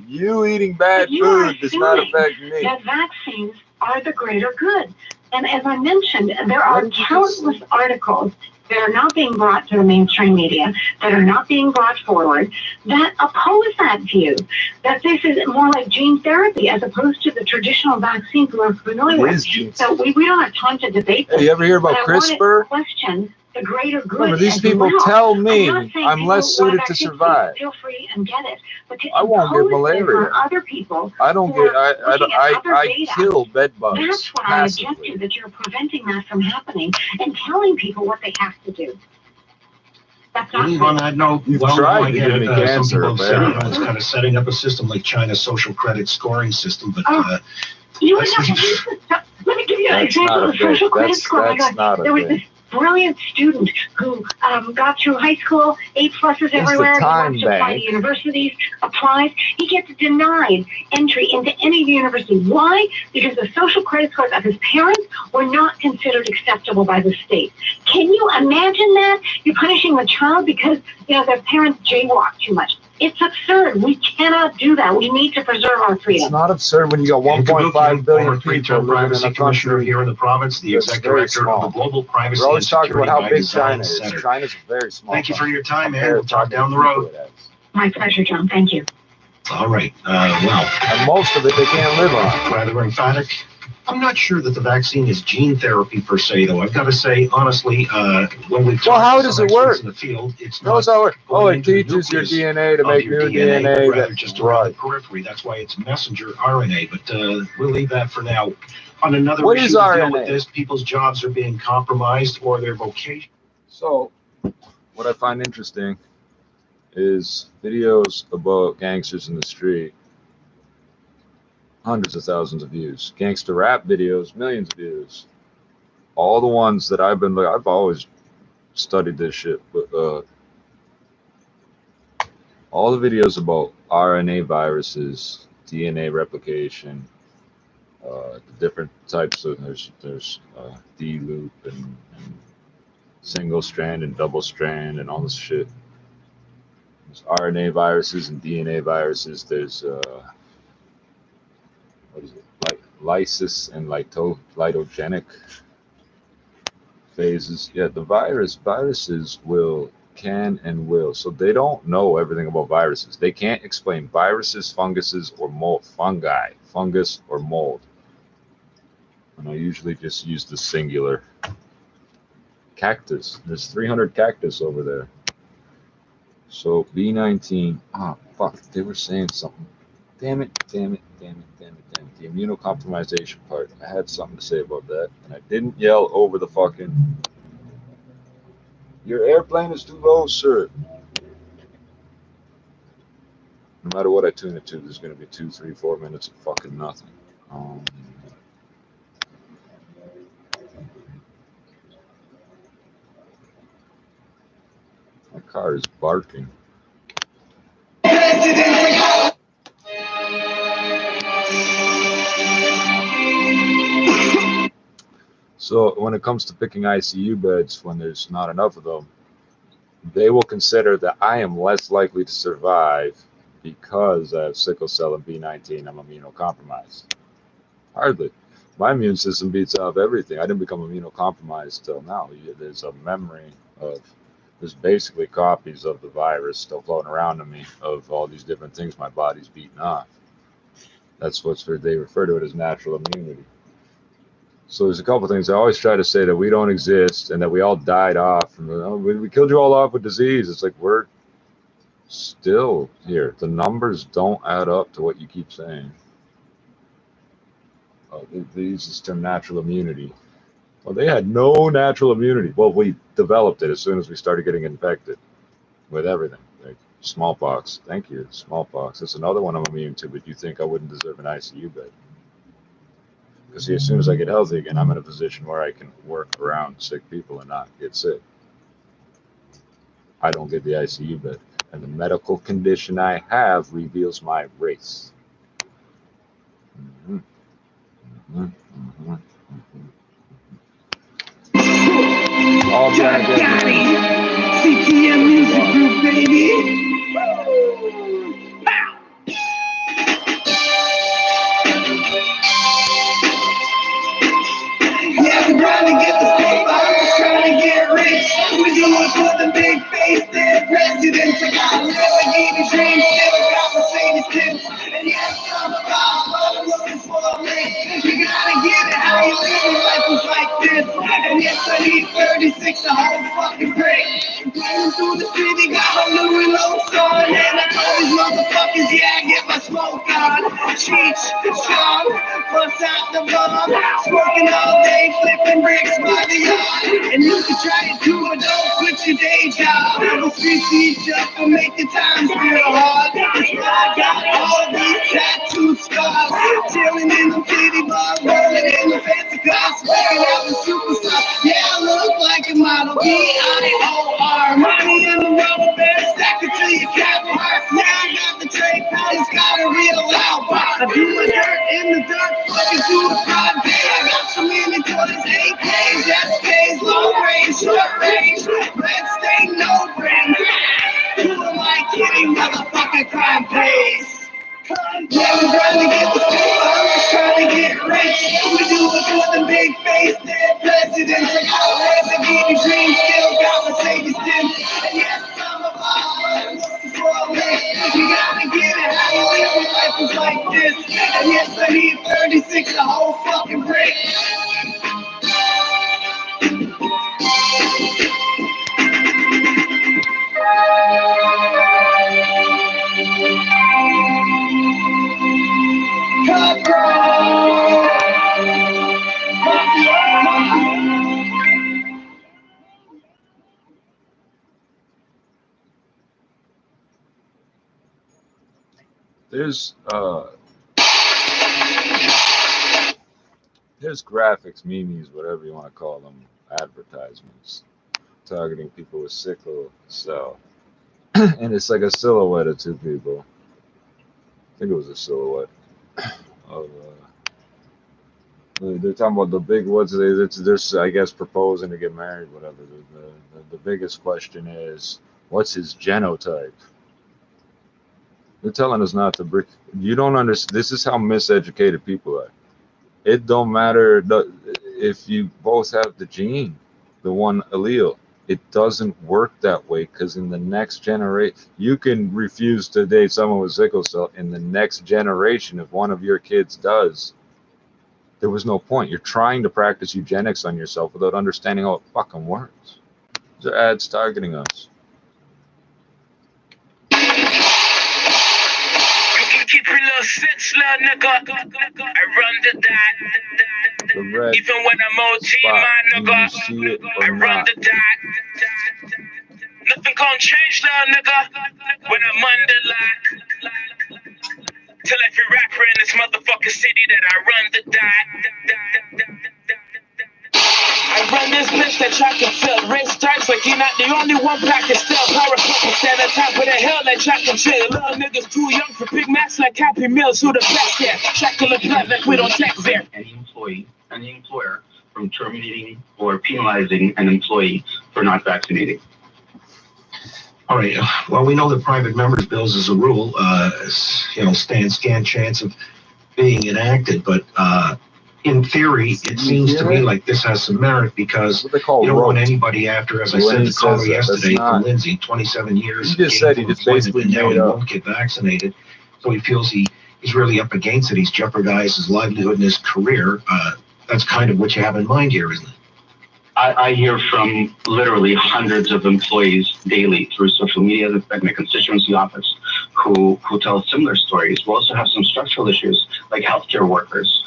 You eating bad food does not affect me. That vaccines are the greater good. And as I mentioned, there are countless articles that are not being brought to the mainstream media, that are not being brought forward, that oppose that view, that this is more like gene therapy as opposed to the traditional vaccines we're familiar with. So we don't have time to debate this. Hey, you ever hear about CRISPR? Question the greater good. Remember, these people tell me I'm less suited to survive. Feel free and get it. But I won't get malaria. Other people I don't get. I kill bed bugs. That's what I object to. That you're preventing that from happening and telling people what they have to do. That's not on that note, you've tried to give me cancer, some people it's kind of setting up a system like China's social credit scoring system, but. You would have to let me give you an example of social credit score. Oh my God, there was this brilliant student who got through high school, A+s everywhere. He wants to apply to universities, applies. He gets denied entry into any university. Why? Because the social credit scores of his parents were not considered acceptable by the state. Can you imagine that? You're punishing the child because their parents jaywalk too much. It's absurd. We cannot do that. We need to preserve our freedom. It's not absurd when you got 1.5 billion people living in a country here in the province, the executive director of the Global Privacy We're always talking Security about how big Design China is. Center. China's very small. Thank you for your time, man. We'll talk down the road. My pleasure, John. Thank you. All right. Well, and most of it they can't live on. Rather emphatic. I'm not sure that the vaccine is gene therapy per se, though. I've got to say, honestly, when we talk how does it work? In the field, it's not how it it teaches your DNA to make new DNA. Rather just around the periphery. That's why it's messenger RNA. But we'll leave that for now. On another issue to deal with this, people's jobs are being compromised or their vocation. So, what I find interesting is videos about gangsters in the street. Hundreds of thousands of views. Gangster rap videos, millions of views. All the ones that I've always studied this shit, but all the videos about RNA viruses, DNA replication, the different types of there's D-loop and single strand and double strand and all this shit. There's RNA viruses and DNA viruses. There's what is it? Like lysis and litogenic phases. Yeah, the viruses can and will. So they don't know everything about viruses. They can't explain viruses, funguses, or mold. Fungus or mold. And I usually just use the singular. Cactus. There's 300 cactus over there. So B19. Oh, fuck. They were saying something. Damn it. The immunocompromisation part. I had something to say about that, and I didn't yell over the fucking. Your airplane is too low, sir. No matter what I tune it to, there's going to be 2, 3, 4 minutes of fucking nothing. My car is barking. So when it comes to picking ICU beds, when there's not enough of them, they will consider that I am less likely to survive because I have sickle cell and B19. I'm immunocompromised. Hardly. My immune system beats out everything. I didn't become immunocompromised till now. There's a memory of There's basically copies of the virus still floating around in me of all these different things my body's beating off. That's they refer to it as natural immunity. So there's a couple things. I always try to say that we don't exist and that we all died off. We killed you all off with disease. It's like we're still here. The numbers don't add up to what you keep saying. They use this term natural immunity. Well, they had no natural immunity. Well, we developed it as soon as we started getting infected with everything. Like smallpox. Thank you. Smallpox. That's another one I'm immune to, but you think I wouldn't deserve an ICU bed. Because see, as soon as I get healthy again, I'm in a position where I can work around sick people and not get sick. I don't get the ICU bed. And the medical condition I have reveals my race. All got it. CTM Music Group, baby. Yeah, we're trying to get the paper, we're trying to get rich. We do it for the big face, dead presidents. I got a Lamborghini dream, still got Mercedes Benz. And yes, I'm about love, looking for a link. You gotta get it, how you live life is like this. And yes, I need 36 a whole fucking brick. Running through the city, got my Louis Lowe's on. And I told these motherfuckers, yeah, I get my smoke on. Cheech, Sean, bust out the bomb. Smoking all day, flipping bricks by the yard. And you can try it too, but don't quit your day job. We'll speak to each other, make the times real hard. That's why I got all these tattoo scars. Chilling in the kitty bar, rolling in the fancy cars. Wearing out the superstar. Yeah, I look like a model. B-I-O-R. Money in the rubber band, stack it till your cap hurts. Yeah, I got the trade powers, got a real loud bar. I do my dirt in the dirt, fucking do a broad day. I got so many toys, AKs, SKs, long range, short range. Red stain, no brain. Who am I kidding, motherfucker, crime pays. Yeah, we're trying to get the paper, we're trying to get rich. We do it for the big face, dead presidents. I got a Lamborghini dream, still got Mercedes Benz. And yes, I'm a baller, looking for a lick. You gotta get it, how you live when life is like this. And yes, I need 36 a whole fucking brick. There's graphics, memes, whatever you want to call them, advertisements targeting people with sickle cell, and it's like a silhouette of two people. I think it was a silhouette of. They're talking about the big they're I guess proposing to get married, whatever. The biggest question is, what's his genotype? They're telling us not to break. You don't understand. This is how miseducated people are. It don't matter if you both have the gene, the one allele. It doesn't work that way, because in the next generation, you can refuse to date someone with sickle cell. In the next generation, if one of your kids does, there was no point. You're trying to practice eugenics on yourself without understanding how it fucking works. These are ads targeting us. Keep your little sense, little nigga. I run the dot. Even when I'm OG, my nigga. I run the dot. Nothing gon' change, little nigga. When I'm under lock. Tell every rapper in this motherfucking city that I run the dot. I run this bitch that track and fill. Race starts like you're not the only one packing still. Power couple stand on top of the hill like track and chill. Little niggas too young for big mass like Happy Meals. Who the best there? Shackle the blood like we don't check there. Any employee, any employer from terminating or penalizing an employee for not vaccinating. All right. Well, we know that private members' bills, as a rule, stand scant chance of being enacted. But in theory, it seems to me like this has some merit because you don't want anybody after, as I said to caller yesterday, from Lindsay, 27 years. He just said he just basically made up. Won't get vaccinated, so he feels he's really up against it. He's jeopardized his livelihood and his career. That's kind of what you have in mind here, isn't it? I hear from literally hundreds of employees daily through social media at my constituency office who tell similar stories. We also have some structural issues like healthcare workers.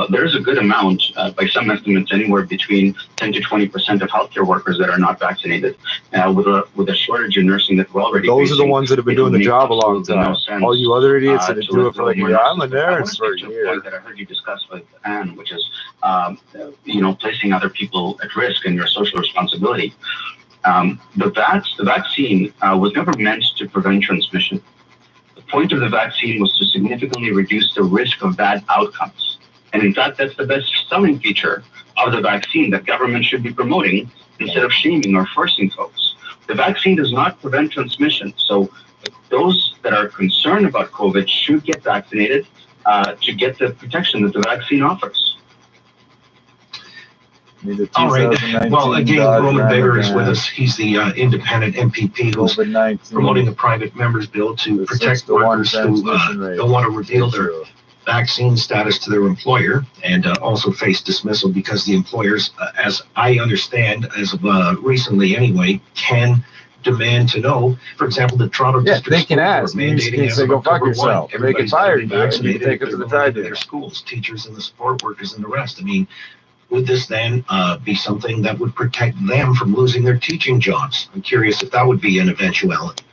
There's a good amount, by some estimates, anywhere between 10 to 20% of healthcare workers that are not vaccinated. With a shortage in nursing that we're already those facing, are the ones that have been doing the job a long time. All you other idiots that do it for like a year. I'm a nurse for a year. Point that I heard you discuss with Anne, which is, placing other people at risk and your social responsibility. The vaccine was never meant to prevent transmission. The point of the vaccine was to significantly reduce the risk of bad outcomes. And in fact, that's the best selling feature of the vaccine that government should be promoting instead of shaming or forcing folks. The vaccine does not prevent transmission. So those that are concerned about COVID should get vaccinated to get the protection that the vaccine offers. All right. Well, again, Roman Baker is with us. He's the independent MPP who's promoting a private members bill to protect workers who don't want to reveal their vaccine status to their employer and also face dismissal because the employers, as I understand, as of recently anyway, can demand to know. For example, the Toronto District they can ask. mandating as of go fuck yourself. They can fire you. Vaccinated, Take it to the tribunal. Their schools, teachers, and the support workers, and the rest. I mean, would this then be something that would protect them from losing their teaching jobs? I'm curious if that would be an eventuality.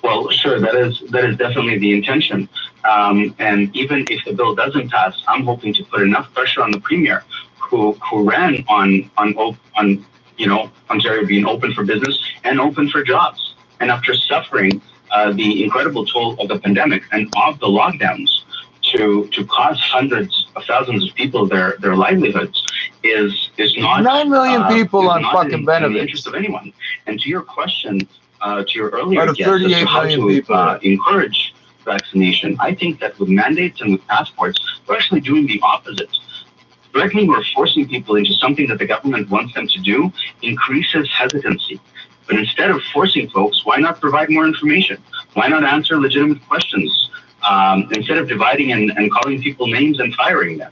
Well, sure, that is definitely the intention. And even if the bill doesn't pass, I'm hoping to put enough pressure on the premier, who ran on Ontario being open for business and open for jobs. And after suffering the incredible toll of the pandemic and of the lockdowns, to cost hundreds of thousands of people their livelihoods is not 9 million people on fucking benefits. In the interest of anyone. And to your question, to your earlier guess, 38 as to how million to encourage vaccination, I think that with mandates and with passports, we're actually doing the opposite. Threatening or forcing people into something that the government wants them to do increases hesitancy. But instead of forcing folks, why not provide more information? Why not answer legitimate questions? Instead of dividing and calling people names and firing them.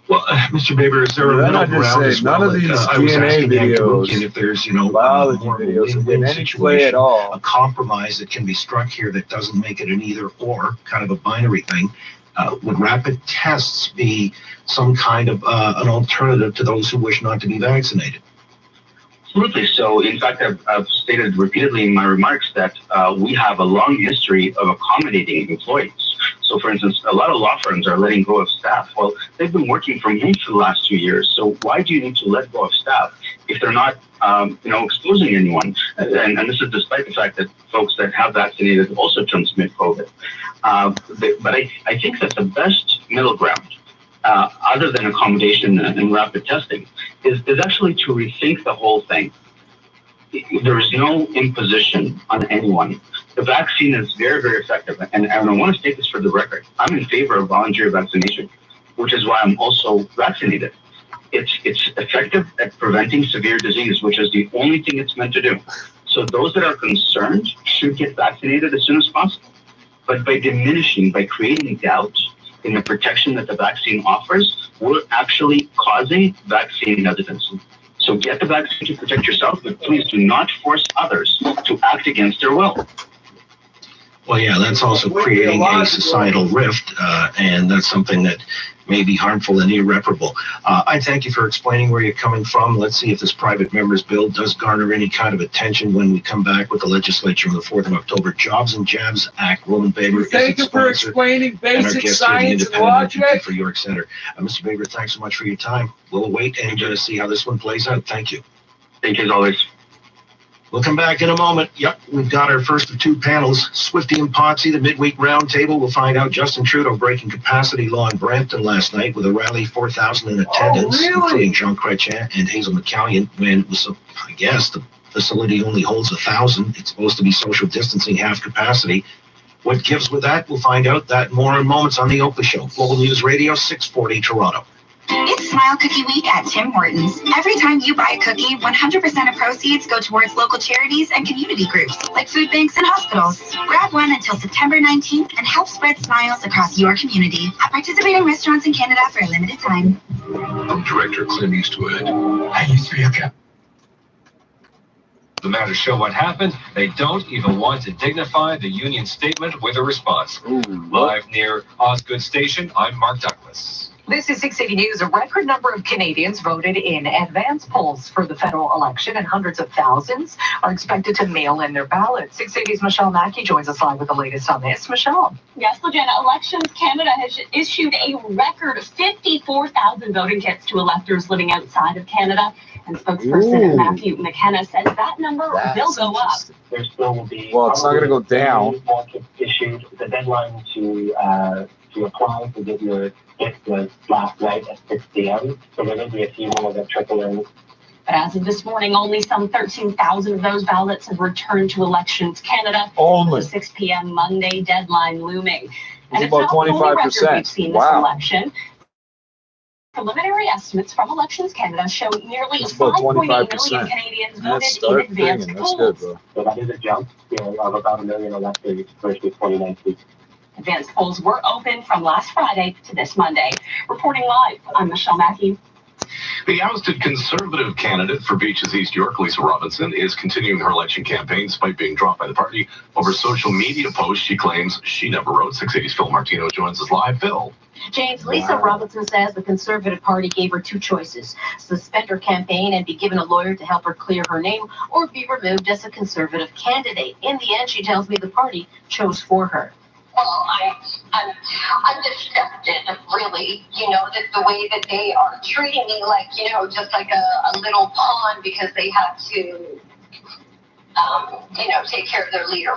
Well, Mr. Baber, is there a middle ground as well? None of these DNA videos, if there's, biology videos, in any play at all. A compromise that can be struck here that doesn't make it an either or, kind of a binary thing. Would rapid tests be some kind of an alternative to those who wish not to be vaccinated? Absolutely. So, in fact, I've stated repeatedly in my remarks that we have a long history of accommodating employees. So, for instance, a lot of law firms are letting go of staff. Well, they've been working from home for the last 2 years. So why do you need to let go of staff if they're not, exposing anyone? And this is despite the fact that folks that have vaccinated also transmit COVID. But I think that the best middle ground, other than accommodation and rapid testing, is actually to rethink the whole thing. There is no imposition on anyone. The vaccine is very, very effective. And I want to state this for the record. I'm in favor of voluntary vaccination, which is why I'm also vaccinated. It's effective at preventing severe disease, which is the only thing it's meant to do. So those that are concerned should get vaccinated as soon as possible. But by creating doubt in the protection that the vaccine offers, we're actually causing vaccine hesitancy. So get the vaccine to protect yourself, but please do not force others to act against their will. Well, yeah, that's also creating a societal rift, and that's something that may be harmful and irreparable. I thank you for explaining where you're coming from. Let's see if this private members bill does garner any kind of attention when we come back with the legislature on the 4th of October. Jobs and Jabs Act. Roman Baber. Thank you for explaining basic science and logic for York Center. Mr. Baber, thanks so much for your time. We'll wait and see how this one plays out. Thank you. Thank you as always. We'll come back in a moment. Yep, we've got our first of two panels. Swifty and Potsy, the midweek roundtable. We'll find out Justin Trudeau breaking capacity law in Brampton last night with a rally, 4,000 in attendance, including Jean Chrétien and Hazel McCallion. When I guess the facility only holds 1,000. It's supposed to be social distancing, half capacity. What gives with that? We'll find out that more in moments on the Oprah Show. Global News Radio, 640 Toronto. It's Smile Cookie Week at Tim Hortons. Every time you buy a cookie, 100% of proceeds go towards local charities and community groups like food banks and hospitals. Grab one until September 19th and help spread smiles across your community at participating restaurants in Canada for a limited time. From director Clint Eastwood. I used to be a cop. The Matter show what happened. They don't even want to dignify the union statement with a response. Live near Osgood Station, I'm Mark Douglas. This is 680 News. A record number of Canadians voted in advance polls for the federal election, and hundreds of thousands are expected to mail in their ballots. 680's Michelle Mackey joins us live with the latest on this. Michelle. Yes, Legenda. Elections Canada has issued a record 54,000 voting kits to electors living outside of Canada. And spokesperson Matthew McKenna says that number will go up. There still will be. Well, it's not going to go down. More kits issued. The deadline to apply to get your kit was last night at 6 p.m. So there may be a few more that trickle in. But as of this morning, only some 13,000 of those ballots have returned to Elections Canada. Only. The 6 p.m. Monday deadline looming. And it's about not the only record 25%. we've seen this election. Preliminary estimates from Elections Canada show nearly 5.8 million Canadians voted in advance polls. So that is a jump of about 1 million electors versus 2019. Advanced polls were open from last Friday to this Monday. Reporting live, I'm Michelle Mackey. The ousted Conservative candidate for Beaches East York, Lisa Robinson, is continuing her election campaign despite being dropped by the party over social media posts she claims she never wrote. 680's Phil Martino joins us live. Phil. James, Lisa Robinson says the Conservative Party gave her two choices: suspend her campaign and be given a lawyer to help her clear her name, or be removed as a Conservative candidate. In the end, she tells me the party chose for her. Well, I'm disgusted, really, that the way that they are treating me like, just like a little pawn because they have to, take care of their leader.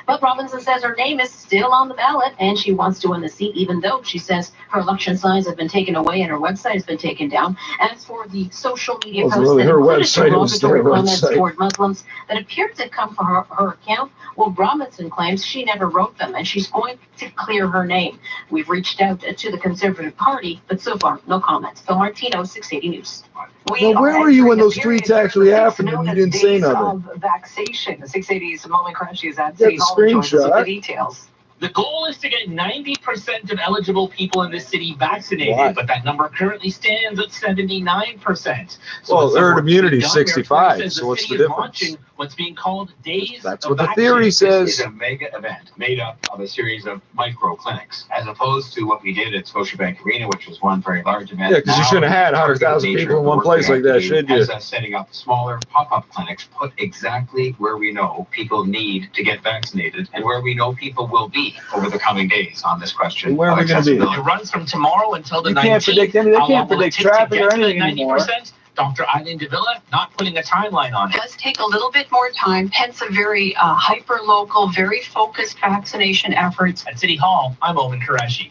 But Robinson says her name is still on the ballot and she wants to win the seat, even though she says her election signs have been taken away and her website has been taken down. As for the social media posts really that her included website, it was their derogatory comments website. toward Muslims that appeared to come from her account, well, Robinson claims she never wrote them and she's going to clear her name. We've reached out to the Conservative Party, but so far, no comments. Phil Martino, 680 News. Well, where were you when those tweets actually happened and you didn't say nothing? Vaccination. The 680's Molly Crashy is at Get City the Hall and joins us with the screenshot. details. The goal is to get 90% of eligible people in this city vaccinated, Why? but that number currently stands at 79%. So Well, it's some herd work immunity to be is done. Mayor 65, Perry says so the what's city the is difference? launching what's being called Days That's of what the Vaccine. theory says. This is a mega event made up of a series of micro clinics, as opposed to what we did at Scotiabank Arena, which was one very large event. Yeah, 'cause you Now, shouldn't have had 100,000 nature people in of the one work place we like have that, to do should you? has us setting up smaller pop-up clinics, put exactly where we know people need to get vaccinated and where we know people will be over the coming days on this question. Where are we going to be? It runs from tomorrow until the You 19th. can't predict anything. They How can't long will it predict take to traffic get or to the anything anymore. 90%? Dr. Eileen Davila not putting a timeline on it. It does take a little bit more time, hence a very hyper-local, very focused vaccination efforts. At City Hall, I'm Owen Qureshi.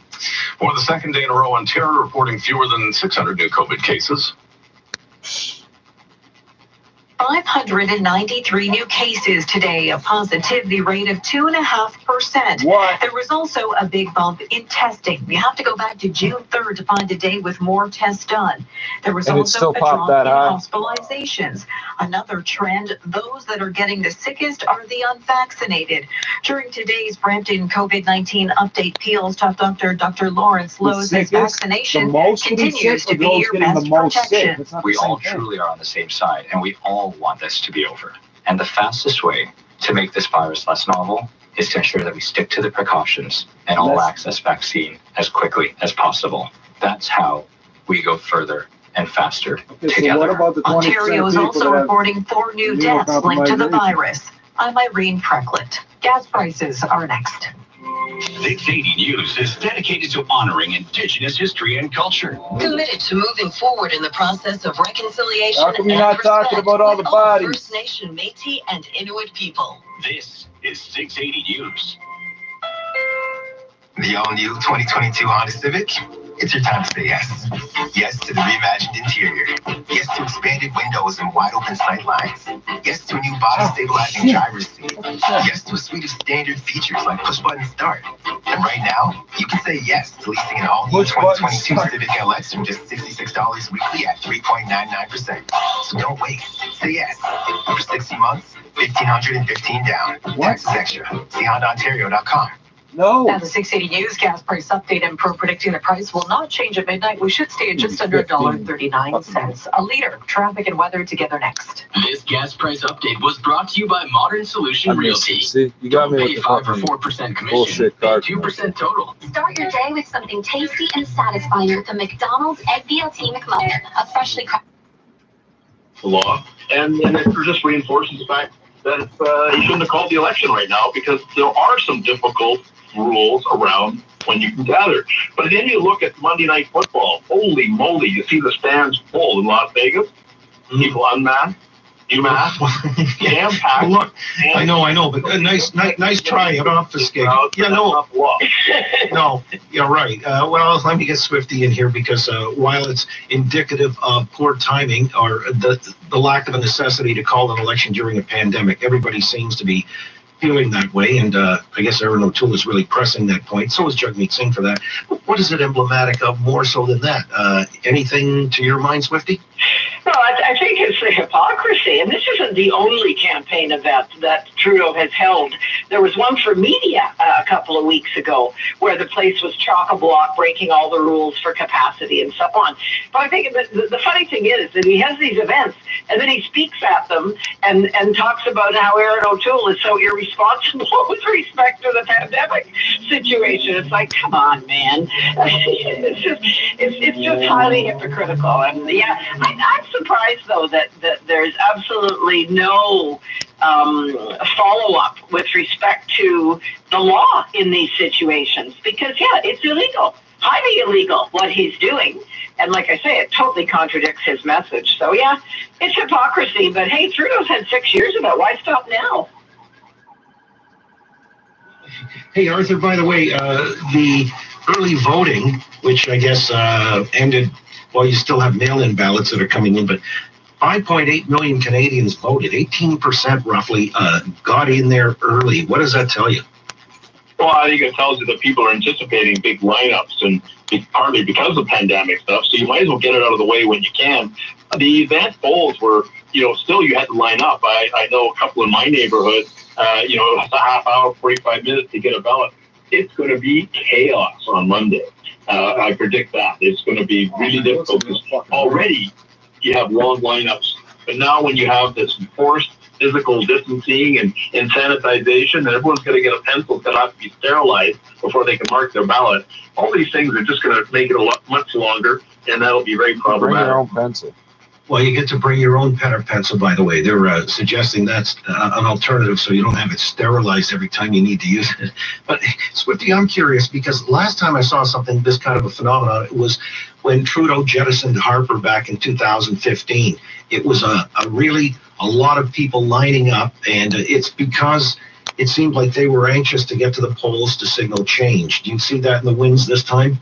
For the second day in a row, Ontario reporting fewer than 600 new COVID cases. 593 new cases today, a positivity rate of 2.5%. What? There was also a big bump in testing. You have to go back to June 3rd to find a day with more tests done. There was And it also still a popped drop that in high? hospitalizations. Another trend, those that are getting the sickest are the unvaccinated. During today's Brampton COVID-19 update, Peel's top doctor, Dr. Lawrence Lowe, says vaccination continues to be your best protection. We all truly are on the same side, and we all want this to be over. And the fastest way to make this virus less novel is to ensure that we stick to the precautions and all access vaccine as quickly as possible. That's how we go further and faster together. So what about the 20% Ontario is people also that have reporting 4 new deaths linked to the virus. I'm Irene Precklett. Gas prices are next. 680 News is dedicated to honoring Indigenous history and culture. Committed to moving forward in the process of reconciliation How come you're and not talking respect about all the with bodies? First Nation, Métis, and Inuit people. This is 680 News. The all-new 2022 Honda Civic. It's your time to say yes. Yes to the reimagined interior. Yes to expanded windows and wide open sight lines. Yes to a new body stabilizing driver's seat. Yes to a suite of standard features like push button start. And right now, you can say yes to leasing an all-new 2022 Civic LX from just $66 weekly at 3.99%. So don't wait. Say yes. For 60 months, $1,515 down. Taxes extra. See HondaOntario.com. Now, the 680 used gas price update and Pro predicting the price will not change at midnight. We should stay at just under $1.39 a liter. Traffic and weather together next. This gas price update was brought to you by Modern Solution Realty. See, you got me with the 5 or 4% commission. bullshit Pay card. 2% total. Start your day with something tasty and satisfying with the McDonald's Egg BLT McMuffin, a freshly crafted law, and it just reinforces the fact that he shouldn't have called the election right now, because there are some difficult rules around when you can gather. But then you look at Monday Night Football, holy moly, you see the stands full in Las Vegas, people unmasked, UMass, jam-packed. Look, I know, but nice try to obfuscate. Yeah, no, you're right. Well, let me get Swifty in here, because while it's indicative of poor timing or the lack of a necessity to call an election during a pandemic, everybody seems to be feeling that way, and I guess Erin O'Toole is really pressing that point. So is Jagmeet Singh for that. What is it emblematic of more so than that? Anything to your mind, Swifty? No, I think it's the hypocrisy, and this isn't the only campaign event that Trudeau has held. There was one for media a couple of weeks ago where the place was chock-a-block, breaking all the rules for capacity and so on. But I think the funny thing is that he has these events, and then he speaks at them and talks about how Erin O'Toole is so irresponsible with respect to the pandemic situation. It's like, come on, man. It's just highly hypocritical. And yeah, I'm surprised, though, that there's absolutely no follow-up with respect to the law in these situations. Because, yeah, it's illegal, highly illegal, what he's doing. And like I say, it totally contradicts his message. So, yeah, it's hypocrisy. But, hey, Trudeau's had 6 years of it. Why stop now? Hey, Arthur, by the way, the early voting, which I guess ended, well, you still have mail-in ballots that are coming in, but 5.8 million Canadians voted. 18% roughly got in there early. What does that tell you? Well, I think it tells you that people are anticipating big lineups, and partly because of pandemic stuff, so you might as well get it out of the way when you can. The advanced polls were, still you had to line up. I know a couple in my neighborhood, it's a half hour, 45 minutes to get a ballot. It's going to be chaos on Monday. I predict that. It's going to be really difficult, because already you have long lineups. But now when you have this forced physical distancing and sanitization, and everyone's going to get a pencil that has to be sterilized before they can mark their ballot, all these things are just going to make it much longer, and that'll be very problematic. Bring your own pencil. Well, you get to bring your own pen or pencil, by the way. They're suggesting that's an alternative, so you don't have it sterilized every time you need to use it. But, Swifty, I'm curious, because last time I saw something, this kind of a phenomenon, it was when Trudeau jettisoned Harper back in 2015. It was a lot of people lining up, and it's because it seemed like they were anxious to get to the polls to signal change. Do you see that in the wins this time?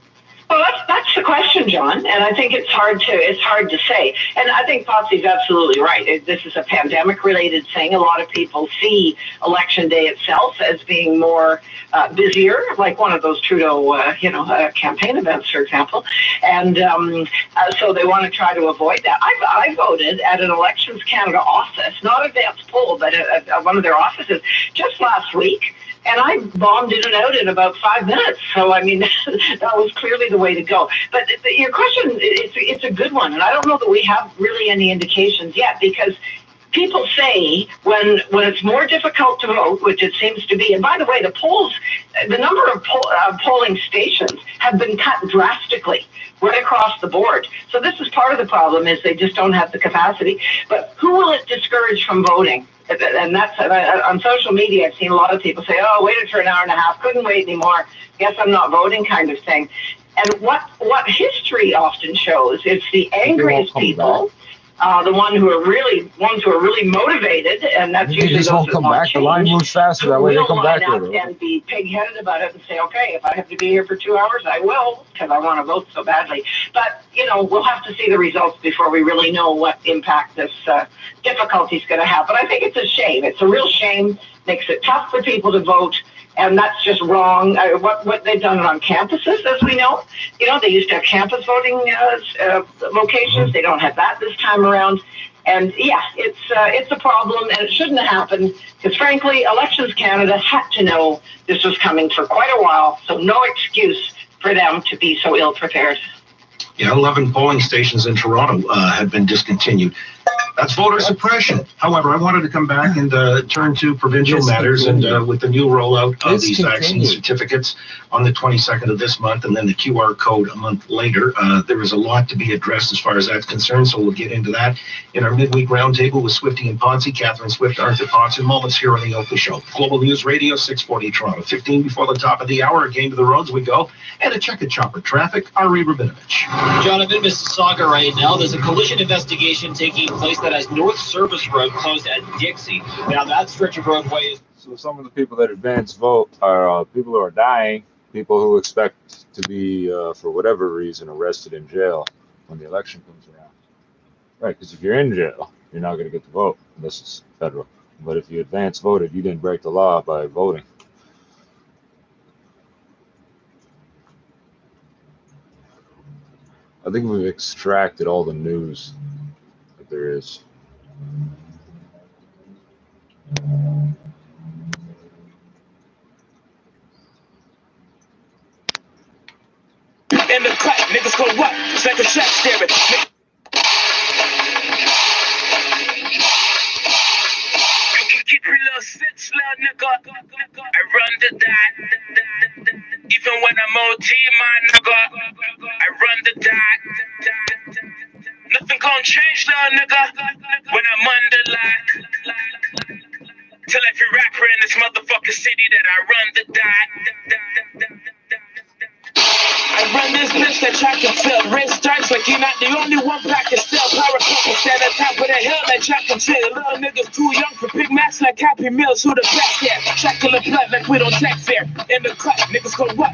Well, that's the question, John, and I think it's hard to say. And I think Potsy's absolutely right. This is a pandemic-related thing. A lot of people see Election Day itself as being more busier, like one of those Trudeau, campaign events, for example. And so they want to try to avoid that. I voted at an Elections Canada office, not advanced poll, but at one of their offices just last week. And I bombed in and out in about 5 minutes. So, I mean, that was clearly the way to go. But your question, it's a good one. And I don't know that we have really any indications yet, because people say when it's more difficult to vote, which it seems to be, and by the way, the number of polling stations have been cut drastically right across the board. So this is part of the problem, is they just don't have the capacity. But who will it discourage from voting? And that's on social media. I've seen a lot of people say, "Oh, waited for an hour and a half, couldn't wait anymore. Guess I'm not voting," kind of thing. And what history often shows is the angriest people the ones who are really motivated, and that's They usually just those won't that come want back. The line change, moves faster who that way. They will come back line with up it. and be pig-headed about it and say, okay, if I have to be here for 2 hours, I will, because I want to vote so badly. But, we'll have to see the results before we really know what impact this difficulty is going to have. But I think it's a shame. It's a real shame. Makes it tough for people to vote. And that's just wrong. What they've done on campuses, as we know, they used to have campus voting locations. They don't have that this time around. And yeah, it's a problem, and it shouldn't have happened because, frankly, Elections Canada had to know this was coming for quite a while. So no excuse for them to be so ill prepared. Yeah, 11 polling stations in Toronto have been discontinued. That's voter suppression. However, I wanted to come back and turn to provincial matters, and with the new rollout of these vaccine certificates on the 22nd of this month, and then the QR code a month later, there is a lot to be addressed as far as that's concerned, so we'll get into that in our midweek roundtable with Swifty and Ponce, Catherine Swift, Arthur Ponce, in moments here on the Oakley Show. Global News Radio, 640 Toronto. 15 before the top of the hour, again to the roads we go, and a check of chopper traffic, Ari Rabinovich. John, I'm in Mississauga right now. There's a collision investigation taking place that has North Service Road closed at Dixie. Now that stretch of roadway is... So some of the people that advance vote are people who are dying, people who expect to be, for whatever reason, arrested in jail when the election comes around. Right, because if you're in jail, you're not going to get to vote unless it's federal. But if you advance voted, you didn't break the law by voting. I think we've extracted all the news that there is. In the cut, niggas go what? It's like a check staring. Keep your little six, little nigga. I run the dot. Even when I'm OT, my nigga. I run the dot. Nothing gon' change, little nigga. When I'm under lock. Tell every rapper in this motherfucking city that I run the dot. I run this bitch that track and field. Race strikes like you're not the only one packing still. Power couple stand on top of the hill like track and field. Little niggas too young for big max like Happy Meals. Who the best here? Tracking the blood like we don't check fair. In the cut, niggas go what?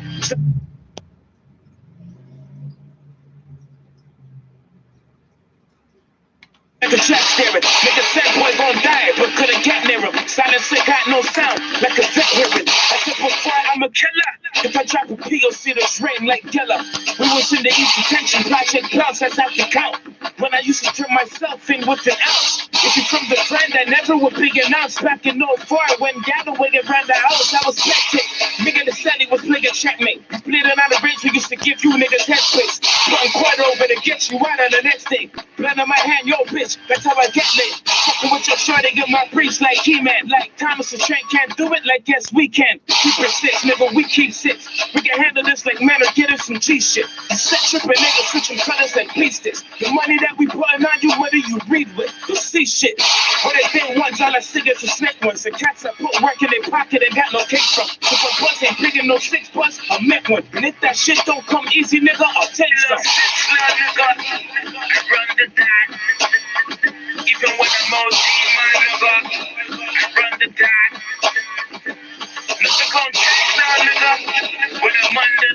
Like a track staring. Nigga said boy gon' die, but couldn't get near him. Silence it got no sound, like a vet hearing. I said before I'm a killer. If I drop a POC, this rain like yellow. We was in the East Detention Project bounce, that's out the count. When I used to turn myself in with an ounce. If you from the friend that never would be announced back in 04 when Galloway around the house, I was spectate. Nigga the Sandy was playing checkmate. Bleeding out of range, we used to give you niggas head space. One quarter over to get you out on the next day. Blood on my hand, yo bitch, that's how I get laid. Fucking with your shorty, get my priest like He-Man. Like Thomas and Trent can't do it, like yes we can. Keep it six, nigga, we keep six. We can handle this like man or get us some G shit. Set tripping niggas, switching colors like beasties. The money that we putting on you, whether you read with, you'll see shit. What they think ones, all I see is the snake ones. The cats I put work in their pocket and got no cake from. If a bus ain't big in no 6 bus, I met one. And if that shit don't come easy, nigga, I'll take some. I run the dot. Even when I'm OG, my nigga, I run the dot. Nothing gon' change now, nigga. When I'm under